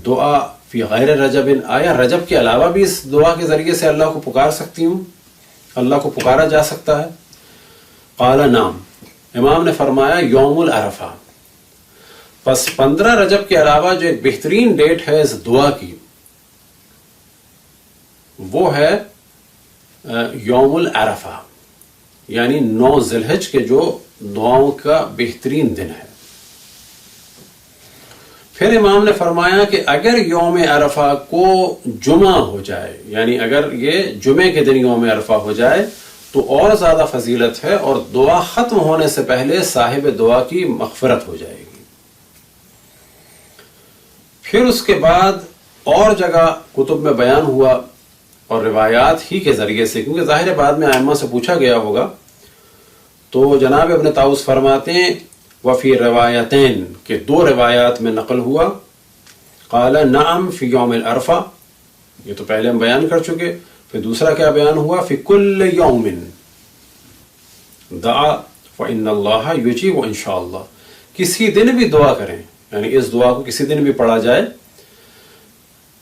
دعا فی غیر رجب، آیا رجب کے علاوہ بھی اس دعا کے ذریعے سے اللہ کو پکار سکتی ہوں، اللہ کو پکارا جا سکتا ہے؟ قال نعم، امام نے فرمایا یوم العرفہ۔ پس 15 رجب کے علاوہ جو ایک بہترین ڈیٹ ہے اس دعا کی، وہ ہے یوم العرفہ، یعنی 9 ذی الحج کے جو دعاؤں کا بہترین دن ہے۔ پھر امام نے فرمایا کہ اگر یوم عرفہ کو جمعہ ہو جائے، یعنی اگر یہ جمعے کے دن یوم عرفہ ہو جائے تو اور زیادہ فضیلت ہے، اور دعا ختم ہونے سے پہلے صاحب دعا کی مغفرت ہو جائے گی۔ پھر اس کے بعد اور جگہ کتب میں بیان ہوا اور روایات ہی کے ذریعے سے، کیونکہ ظاہر بعد میں ائمہ سے پوچھا گیا ہوگا، تو جناب ابن طاؤس فرماتے ہیں وفی روایتین، کہ 2 روایات میں نقل ہوا، قال نعم فی یوم العرفہ، یہ تو پہلے ہم بیان کر چکے، پھر دوسرا کیا بیان ہوا، فی کل یوم دعا فإن اللہ یجیب ان شاء اللہ، کسی دن بھی دعا کریں، یعنی اس دعا کو کسی دن بھی پڑھا جائے،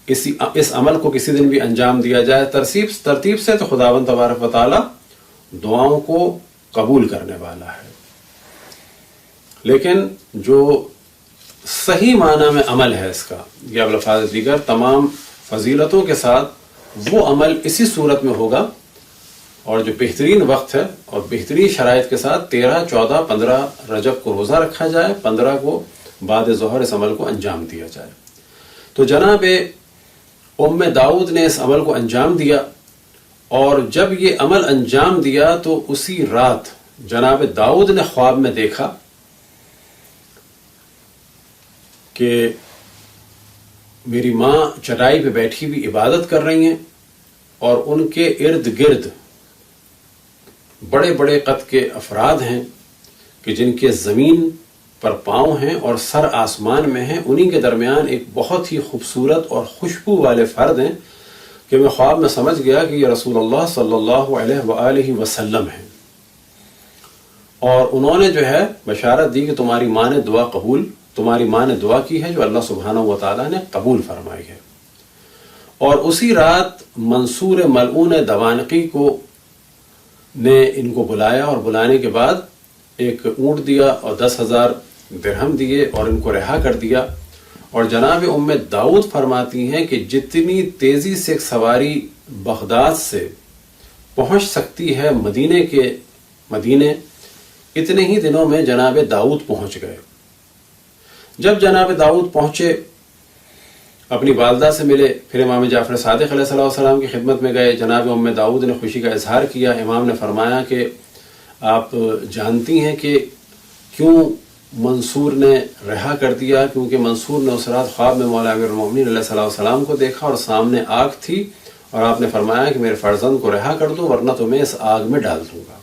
اس عمل کو کسی دن بھی انجام دیا جائے ترتیب سے، تو خداوند تبارک و تعالی دعاؤں کو قبول کرنے والا ہے۔ لیکن جو صحیح معنی میں عمل ہے اس کا، یا الفاظ دیگر تمام فضیلتوں کے ساتھ، وہ عمل اسی صورت میں ہوگا، اور جو بہترین وقت ہے اور بہترین شرائط کے ساتھ 13، 14، 15 رجب کو روزہ رکھا جائے، 15 کو بعد ظہر اس عمل کو انجام دیا جائے۔ تو جناب ام داؤد نے اس عمل کو انجام دیا، اور جب یہ عمل انجام دیا تو اسی رات جناب داؤد نے خواب میں دیکھا کہ میری ماں چٹائی پہ بیٹھی ہوئی عبادت کر رہی ہیں، اور ان کے ارد گرد بڑے بڑے قد کے افراد ہیں کہ جن کے زمین پر پاؤں ہیں اور سر آسمان میں ہیں، انہی کے درمیان ایک بہت ہی خوبصورت اور خوشبو والے فرد ہیں کہ میں خواب میں سمجھ گیا کہ یہ رسول اللہ صلی اللہ علیہ وآلہ وسلم ہیں، اور انہوں نے جو ہے بشارت دی کہ تمہاری ماں نے دعا کی ہے جو اللہ سبحانہ و تعالیٰ نے قبول فرمائی ہے۔ اور اسی رات منصور ملعون دوانقی نے ان کو بلایا، اور بلانے کے بعد ایک اونٹ دیا اور 10,000 درہم دیے اور ان کو رہا کر دیا۔ اور جناب ام داؤد فرماتی ہیں کہ جتنی تیزی سے ایک سواری بغداد سے پہنچ سکتی ہے مدینے، اتنے ہی دنوں میں جناب داؤد پہنچ گئے۔ جب جناب داؤد پہنچے، اپنی والدہ سے ملے، پھر امام جعفر صادق علیہ السلام کی خدمت میں گئے۔ جناب ام داؤد نے خوشی کا اظہار کیا۔ امام نے فرمایا کہ آپ جانتی ہیں کہ کیوں منصور نے رہا کر دیا؟ کیونکہ منصور نے اس رات خواب میں مولا امیر المومنین علیہ السلام کو دیکھا، اور سامنے آگ تھی، اور آپ نے فرمایا کہ میرے فرزند کو رہا کر دو ورنہ تمہیں اس آگ میں ڈال دوں گا،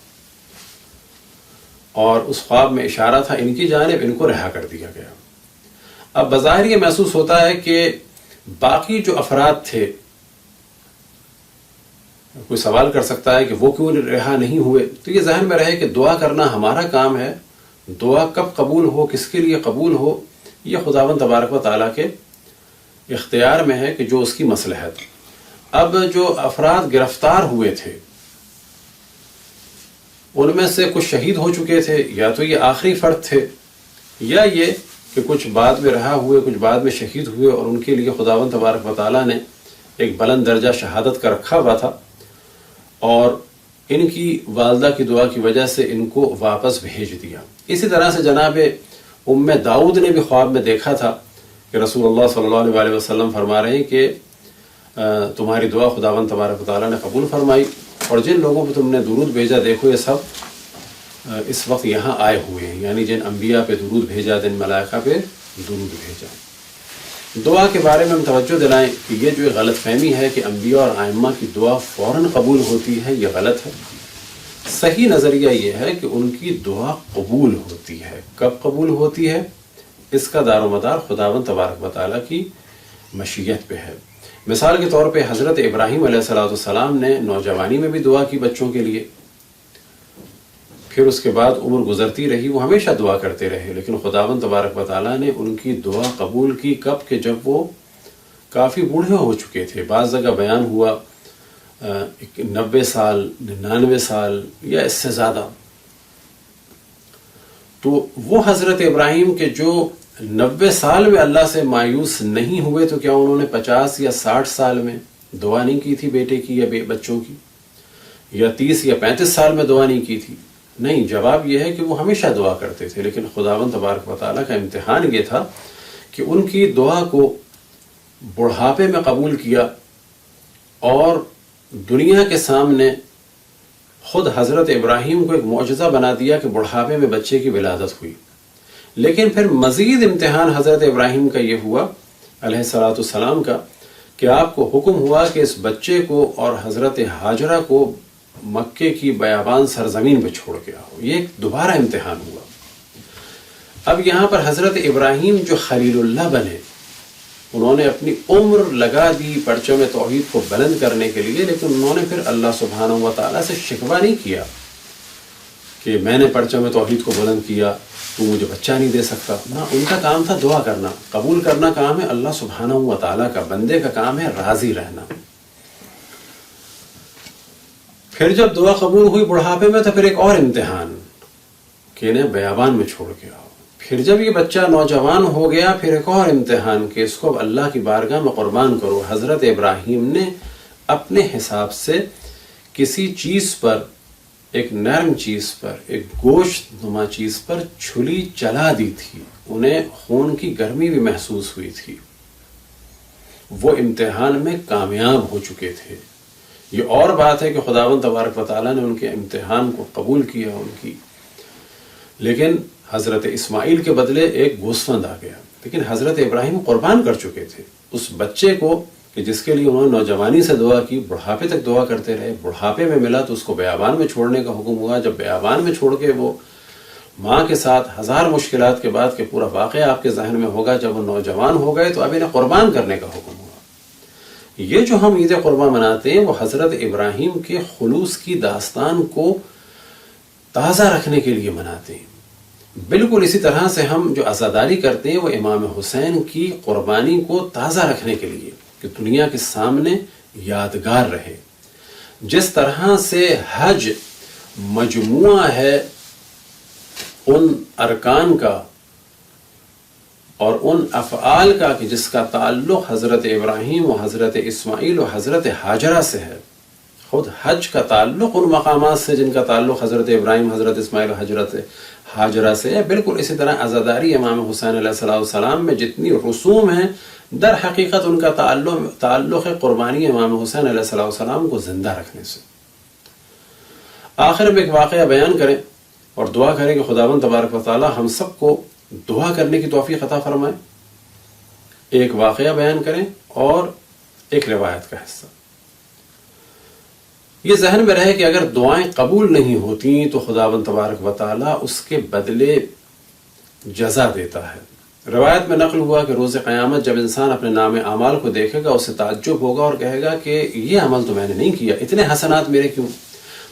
اور اس خواب میں اشارہ تھا ان کی جانب، ان کو رہا کر دیا گیا۔ اب بظاہر یہ محسوس ہوتا ہے کہ باقی جو افراد تھے، کوئی سوال کر سکتا ہے کہ وہ کیوں رہا نہیں ہوئے، تو یہ ذہن میں رہے کہ دعا کرنا ہمارا کام ہے، دعا کب قبول ہو، کس کے لیے قبول ہو، یہ خداوند تبارک و تعالیٰ کے اختیار میں ہے کہ جو اس کی مصلحت۔ اب جو افراد گرفتار ہوئے تھے ان میں سے کچھ شہید ہو چکے تھے، یا تو یہ آخری فرد تھے، یا یہ کہ کچھ بعد میں رہا ہوئے، کچھ بعد میں شہید ہوئے، اور ان کے لیے خداوند تبارک و تعالیٰ نے ایک بلند درجہ شہادت کا رکھا ہوا تھا، اور ان کی والدہ کی دعا کی وجہ سے ان کو واپس بھیج دیا۔ اسی طرح سے جناب ام داؤد نے بھی خواب میں دیکھا تھا کہ رسول اللہ صلی اللہ علیہ وسلم فرما رہے ہیں کہ تمہاری دعا خداوند تبارک و تعالیٰ نے قبول فرمائی، اور جن لوگوں پہ تم نے درود بھیجا، دیکھو یہ سب اس وقت یہاں آئے ہوئے ہیں، یعنی جن انبیاء پہ درود بھیجا، جن ملائکہ پہ درود بھیجا۔ دعا کے بارے میں ہم توجہ دلائیں کہ یہ جو غلط فہمی ہے کہ انبیاء اور ائمہ کی دعا فوراً قبول ہوتی ہے، یہ غلط ہے۔ صحیح نظریہ یہ ہے کہ ان کی دعا قبول ہوتی ہے۔ کب قبول ہوتی ہے؟ اس کا دار و مدار خداوند تبارک و تعالیٰ کی مشیت پہ ہے۔ مثال کے طور پہ حضرت ابراہیم علیہ السلام نے نوجوانی میں بھی دعا کی بچوں کے لیے، پھر اس کے بعد عمر گزرتی رہی، وہ ہمیشہ دعا کرتے رہے، لیکن خداوند تبارک و تعالیٰ نے ان کی دعا قبول کی کب کہ جب وہ کافی بوڑھے ہو چکے تھے۔ بعض جگہ بیان ہوا 90 سال، 99 سال یا اس سے زیادہ۔ تو وہ حضرت ابراہیم کے جو 90 سال میں اللہ سے مایوس نہیں ہوئے، تو کیا انہوں نے 50 یا 60 سال میں دعا نہیں کی تھی بیٹے کی یا بچوں کی، یا 30 یا 35 سال میں دعا نہیں کی تھی؟ نہیں، جواب یہ ہے کہ وہ ہمیشہ دعا کرتے تھے، لیکن خداوند تبارک و تعالیٰ کا امتحان یہ تھا کہ ان کی دعا کو بڑھاپے میں قبول کیا، اور دنیا کے سامنے خود حضرت ابراہیم کو ایک معجزہ بنا دیا کہ بڑھاپے میں بچے کی ولادت ہوئی۔ لیکن پھر مزید امتحان حضرت ابراہیم کا یہ ہوا علیہ الصلوۃ والسلام کا کہ آپ کو حکم ہوا کہ اس بچے کو اور حضرت ہاجرہ کو مکے کی بیابان سرزمین پہ چھوڑ کے آؤ۔ یہ ایک دوبارہ امتحان ہوا۔ اب یہاں پر حضرت ابراہیم جو خلیل اللہ بنے، انہوں نے اپنی عمر لگا دی پرچم توحید کو بلند کرنے کے لیے، لیکن انہوں نے پھر اللہ سبحانہ و تعالیٰ سے شکوہ نہیں کیا کہ میں نے پرچم توحید کو بلند کیا، تو مجھے بچہ نہیں دے سکتا۔ نہ، ان کا کام تھا دعا کرنا، قبول کرنا کام ہے اللہ سبحانہ و تعالیٰ کا، بندے کا کام ہے راضی رہنا۔ پھر جب دعا قبول ہوئی بڑھاپے میں، تو پھر ایک اور امتحان کہ انہیں بیابان میں چھوڑ کے آؤ۔ پھر جب یہ بچہ نوجوان ہو گیا، پھر ایک اور امتحان کہ اس کو اب اللہ کی بارگاہ میں قربان کرو۔ حضرت ابراہیم نے اپنے حساب سے کسی چیز پر، ایک نرم چیز پر، ایک گوشت نما چیز پر چھری چلا دی تھی، انہیں خون کی گرمی بھی محسوس ہوئی تھی، وہ امتحان میں کامیاب ہو چکے تھے۔ یہ اور بات ہے کہ خداوند تبارک و تعالیٰ نے ان کے امتحان کو قبول کیا ان کی، لیکن حضرت اسماعیل کے بدلے ایک گوسفند آ گیا۔ لیکن حضرت ابراہیم قربان کر چکے تھے اس بچے کو کہ جس کے لیے انہوں نے نوجوانی سے دعا کی، بڑھاپے تک دعا کرتے رہے، بڑھاپے میں ملا تو اس کو بیابان میں چھوڑنے کا حکم ہوا۔ جب بیابان میں چھوڑ کے وہ ماں کے ساتھ ہزار مشکلات کے بعد کہ پورا واقعہ آپ کے ذہن میں ہوگا، جب وہ نوجوان ہو گئے تو اب انہیں قربان کرنے کا حکم ہوا۔ یہ جو ہم عید قرباں مناتے ہیں وہ حضرت ابراہیم کے خلوص کی داستان کو تازہ رکھنے کے لیے مناتے ہیں۔ بالکل اسی طرح سے ہم جو عزاداری کرتے ہیں وہ امام حسین کی قربانی کو تازہ رکھنے کے لیے کہ دنیا کے سامنے یادگار رہے۔ جس طرح سے حج مجموعہ ہے ان ارکان کا اور ان افعال کا کہ جس کا تعلق حضرت ابراہیم و حضرت اسماعیل و حضرت ہاجرہ سے ہے، خود حج کا تعلق ان مقامات سے جن کا تعلق حضرت ابراہیم، حضرت اسماعیل و حضرت ہاجرہ سے ہے، بالکل اسی طرح عزاداری امام حسین علیہ السلام میں جتنی رسوم ہیں در حقیقت ان کا تعلق ہے قربانی امام حسین علیہ السلام کو زندہ رکھنے سے۔ آخر میں ایک واقعہ بیان کریں اور دعا کریں کہ خداوند تبارک و تعالی ہم سب کو دعا کرنے کی توفیق عطا فرمائے۔ ایک واقعہ بیان کریں اور ایک روایت کا حصہ۔ یہ ذہن میں رہے کہ اگر دعائیں قبول نہیں ہوتی تو خداوند تبارک و تعالی اس کے بدلے جزا دیتا ہے۔ روایت میں نقل ہوا کہ روز قیامت جب انسان اپنے نام اعمال کو دیکھے گا اسے تعجب ہوگا اور کہے گا کہ یہ عمل تو میں نے نہیں کیا، اتنے حسنات میرے کیوں؟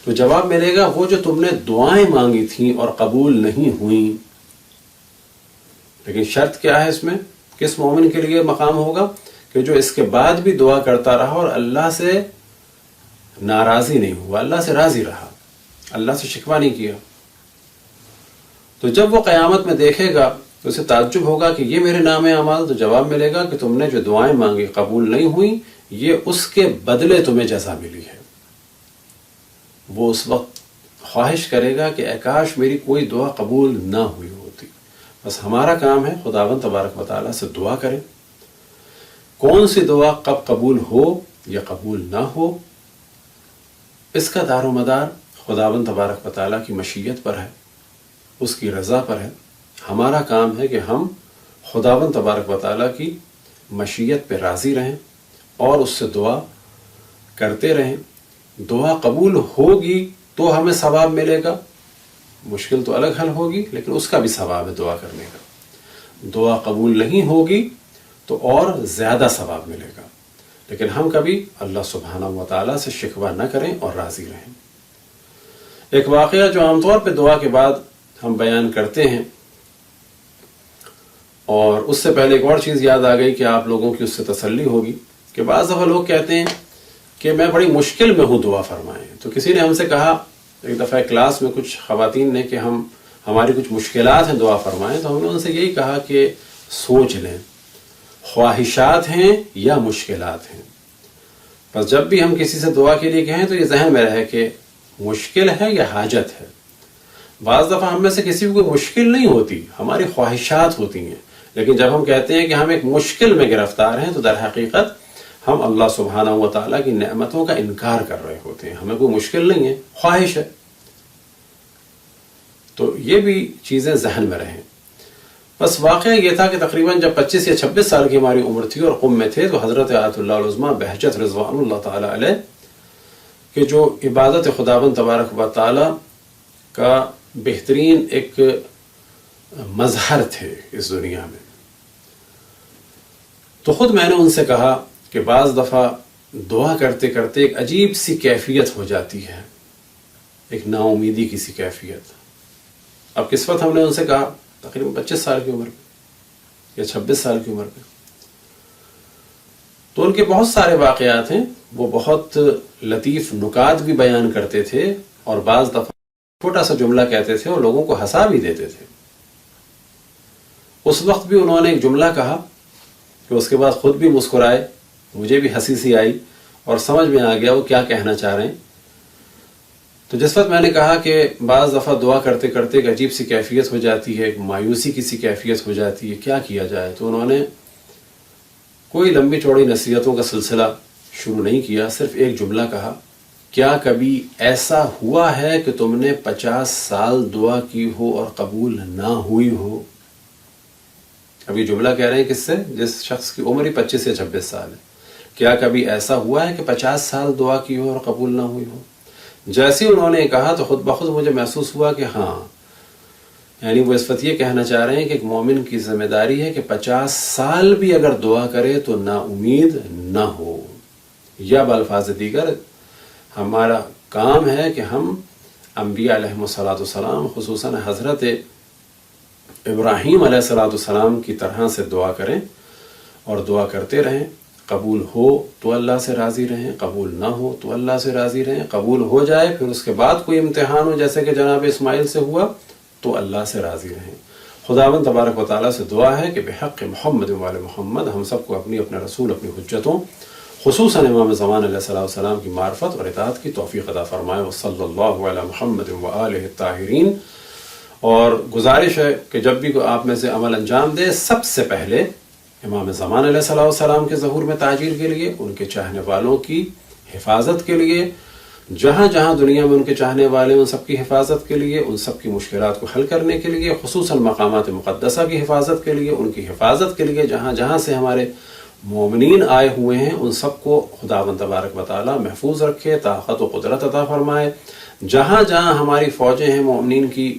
تو جواب ملے گا وہ جو تم نے دعائیں مانگی تھیں اور قبول نہیں ہوئیں۔ لیکن شرط کیا ہے اس میں؟ کس مومن کے لیے مقام ہوگا کہ جو اس کے بعد بھی دعا کرتا رہا اور اللہ سے ناراضی نہیں ہوا، اللہ سے راضی رہا، اللہ سے شکوہ نہیں کیا۔ تو جب وہ قیامت میں دیکھے گا تو اسے تعجب ہوگا کہ یہ میرے نام اعمال، تو جواب ملے گا کہ تم نے جو دعائیں مانگی قبول نہیں ہوئیں، یہ اس کے بدلے تمہیں جزا ملی ہے۔ وہ اس وقت خواہش کرے گا کہ اے کاش میری کوئی دعا قبول نہ ہوئی ہوتی۔ بس ہمارا کام ہے خداوند تبارک و تعالیٰ سے دعا کریں، کون سی دعا کب قبول ہو یا قبول نہ ہو، اس کا دار و مدار خداوند تبارک و تعالیٰ کی مشیت پر ہے، اس کی رضا پر ہے۔ ہمارا کام ہے کہ ہم خداوند تبارک و تعالیٰ کی مشیت پہ راضی رہیں اور اس سے دعا کرتے رہیں۔ دعا قبول ہوگی تو ہمیں ثواب ملے گا، مشکل تو الگ حل ہوگی لیکن اس کا بھی ثواب ہے دعا کرنے کا۔ دعا قبول نہیں ہوگی تو اور زیادہ ثواب ملے گا، لیکن ہم کبھی اللہ سبحانہ و تعالیٰ سے شکوہ نہ کریں اور راضی رہیں۔ ایک واقعہ جو عام طور پہ دعا کے بعد ہم بیان کرتے ہیں، اور اس سے پہلے ایک اور چیز یاد آ گئی کہ آپ لوگوں کی اس سے تسلی ہوگی کہ بعض دفعہ لوگ کہتے ہیں کہ میں بڑی مشکل میں ہوں، دعا فرمائیں۔ تو کسی نے ہم سے کہا ایک دفعہ کلاس میں کچھ خواتین نے کہ ہماری کچھ مشکلات ہیں دعا فرمائیں، تو ہم نے ان سے یہی کہا کہ سوچ لیں خواہشات ہیں یا مشکلات ہیں۔ بس جب بھی ہم کسی سے دعا کے لیے کہیں تو یہ ذہن میں رہے کہ مشکل ہے یا حاجت ہے. بعض دفعہ ہم میں سے کسی کو کوئی مشکل نہیں ہوتی، ہماری خواہشات ہوتی ہیں، لیکن جب ہم کہتے ہیں کہ ہم ایک مشکل میں گرفتار ہیں تو در حقیقت ہم اللہ سبحانہ و تعالیٰ کی نعمتوں کا انکار کر رہے ہوتے ہیں. ہمیں کوئی مشکل نہیں ہے، خواہش ہے. تو یہ بھی چیزیں ذہن میں رہیں. بس واقعہ یہ تھا کہ تقریباً جب 25 یا 26 سال کی ہماری عمر تھی اور قم میں تھے تو حضرت آیت اللہ العظمیٰ بہجت رضوان اللہ تعالیٰ علیہ کہ جو عبادت خداوند تبارک و تعالیٰ کا بہترین ایک مظہر تھے اس دنیا میں، تو خود میں نے ان سے کہا کہ بعض دفعہ دعا کرتے کرتے ایک عجیب سی کیفیت ہو جاتی ہے، ایک نا امیدی کی سی کیفیت. اب کس وقت ہم نے ان سے کہا؟ تقریباً 25 سال کی عمر پہ یا 26 سال کی عمر پہ. تو ان کے بہت سارے واقعات ہیں، وہ بہت لطیف نکات بھی بیان کرتے تھے اور بعض دفعہ چھوٹا سا جملہ کہتے تھے اور لوگوں کو ہنسا بھی دیتے تھے. اس وقت بھی انہوں نے ایک جملہ کہا کہ اس کے بعد خود بھی مسکرائے، مجھے بھی ہنسی سی آئی اور سمجھ میں آ گیا وہ کیا کہنا چاہ رہے ہیں. تو جس وقت میں نے کہا کہ بعض دفعہ دعا کرتے کرتے ایک عجیب سی کیفیت ہو جاتی ہے، ایک مایوسی کی سی کیفیت ہو جاتی ہے، کیا کیا جائے، تو انہوں نے کوئی لمبی چوڑی نصیحتوں کا سلسلہ شروع نہیں کیا، صرف ایک جملہ کہا، کیا کبھی ایسا ہوا ہے کہ تم نے 50 سال دعا کی ہو اور قبول نہ ہوئی ہو؟ اب یہ جملہ کہہ رہے ہیں کس سے؟ جس شخص کی عمر ہی 25 یا 26 سال ہے. کیا کبھی ایسا ہوا ہے کہ 50 سال دعا کی ہو اور قبول نہ ہوئی ہو؟ جیسے انہوں نے کہا تو خود بخود مجھے محسوس ہوا کہ ہاں، یعنی وہ اس وقت یہ کہنا چاہ رہے ہیں کہ ایک مومن کی ذمہ داری ہے کہ 50 سال بھی اگر دعا کرے تو نا امید نہ ہو. یا بالفاظ دیگر ہمارا کام ہے کہ ہم انبیاء علیہ السلام خصوصاً حضرت ابراہیم علیہ السلام کی طرح سے دعا کریں اور دعا کرتے رہیں. قبول ہو تو اللہ سے راضی رہیں، قبول نہ ہو تو اللہ سے راضی رہیں. قبول ہو جائے پھر اس کے بعد کوئی امتحان ہو جیسے کہ جناب اسماعیل سے ہوا تو اللہ سے راضی رہیں. خداوند تبارک و تعالیٰ سے دعا ہے کہ بحق محمد وآل محمد ہم سب کو اپنے رسول اپنی حجتوں خصوصاً امام زمان علیہ السلام کی معرفت اور اطاعت کی توفیق عطا فرمائے. وصلی اللہ علی محمد وآلہ الطاہرین. اور گزارش ہے کہ جب بھی کوئی آپ میں سے عمل انجام دے سب سے پہلے امام زمان علیہ السلام کے ظہور میں تاجیل کے لیے، ان کے چاہنے والوں کی حفاظت کے لیے، جہاں جہاں دنیا میں ان کے چاہنے والے ان سب کی حفاظت کے لیے، ان سب کی مشکلات کو حل کرنے کے لیے، خصوصاً مقامات مقدسہ کی حفاظت کے لیے، ان کی حفاظت کے لیے جہاں جہاں سے ہمارے مومنین آئے ہوئے ہیں ان سب کو خداوند تبارک و تعالیٰ محفوظ رکھے، طاقت و قدرت عطا فرمائے. جہاں جہاں ہماری فوجیں ہیں مومنین کی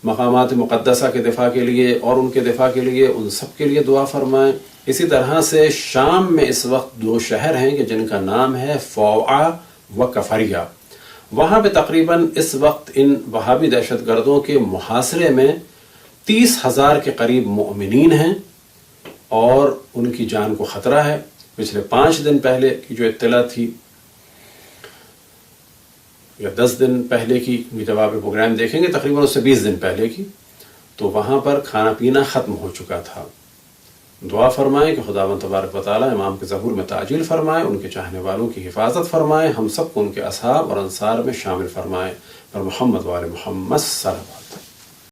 مقامات مقدسہ کے دفاع کے لیے اور ان کے دفاع کے لیے ان سب کے لیے دعا فرمائیں. اسی طرح سے شام میں اس وقت 2 شہر ہیں کہ جن کا نام ہے فوعہ و کفریہ. وہاں پہ تقریباً اس وقت ان وہابی دہشت گردوں کے محاصرے میں 30,000 کے قریب مؤمنین ہیں اور ان کی جان کو خطرہ ہے. پچھلے 5 دن پہلے کی جو اطلاع تھی یا 10 دن پہلے کی، جب آپ پروگرام دیکھیں گے تقریباً اس سے 20 دن پہلے کی، تو وہاں پر کھانا پینا ختم ہو چکا تھا. دعا فرمائیں کہ خداوند تبارک و تعالیٰ امام کے ظہور میں تعجیل فرمائے، ان کے چاہنے والوں کی حفاظت فرمائے، ہم سب کو ان کے اصحاب اور انصار میں شامل فرمائے. اور محمد وآل محمد صلی اللہ علیہ وسلم.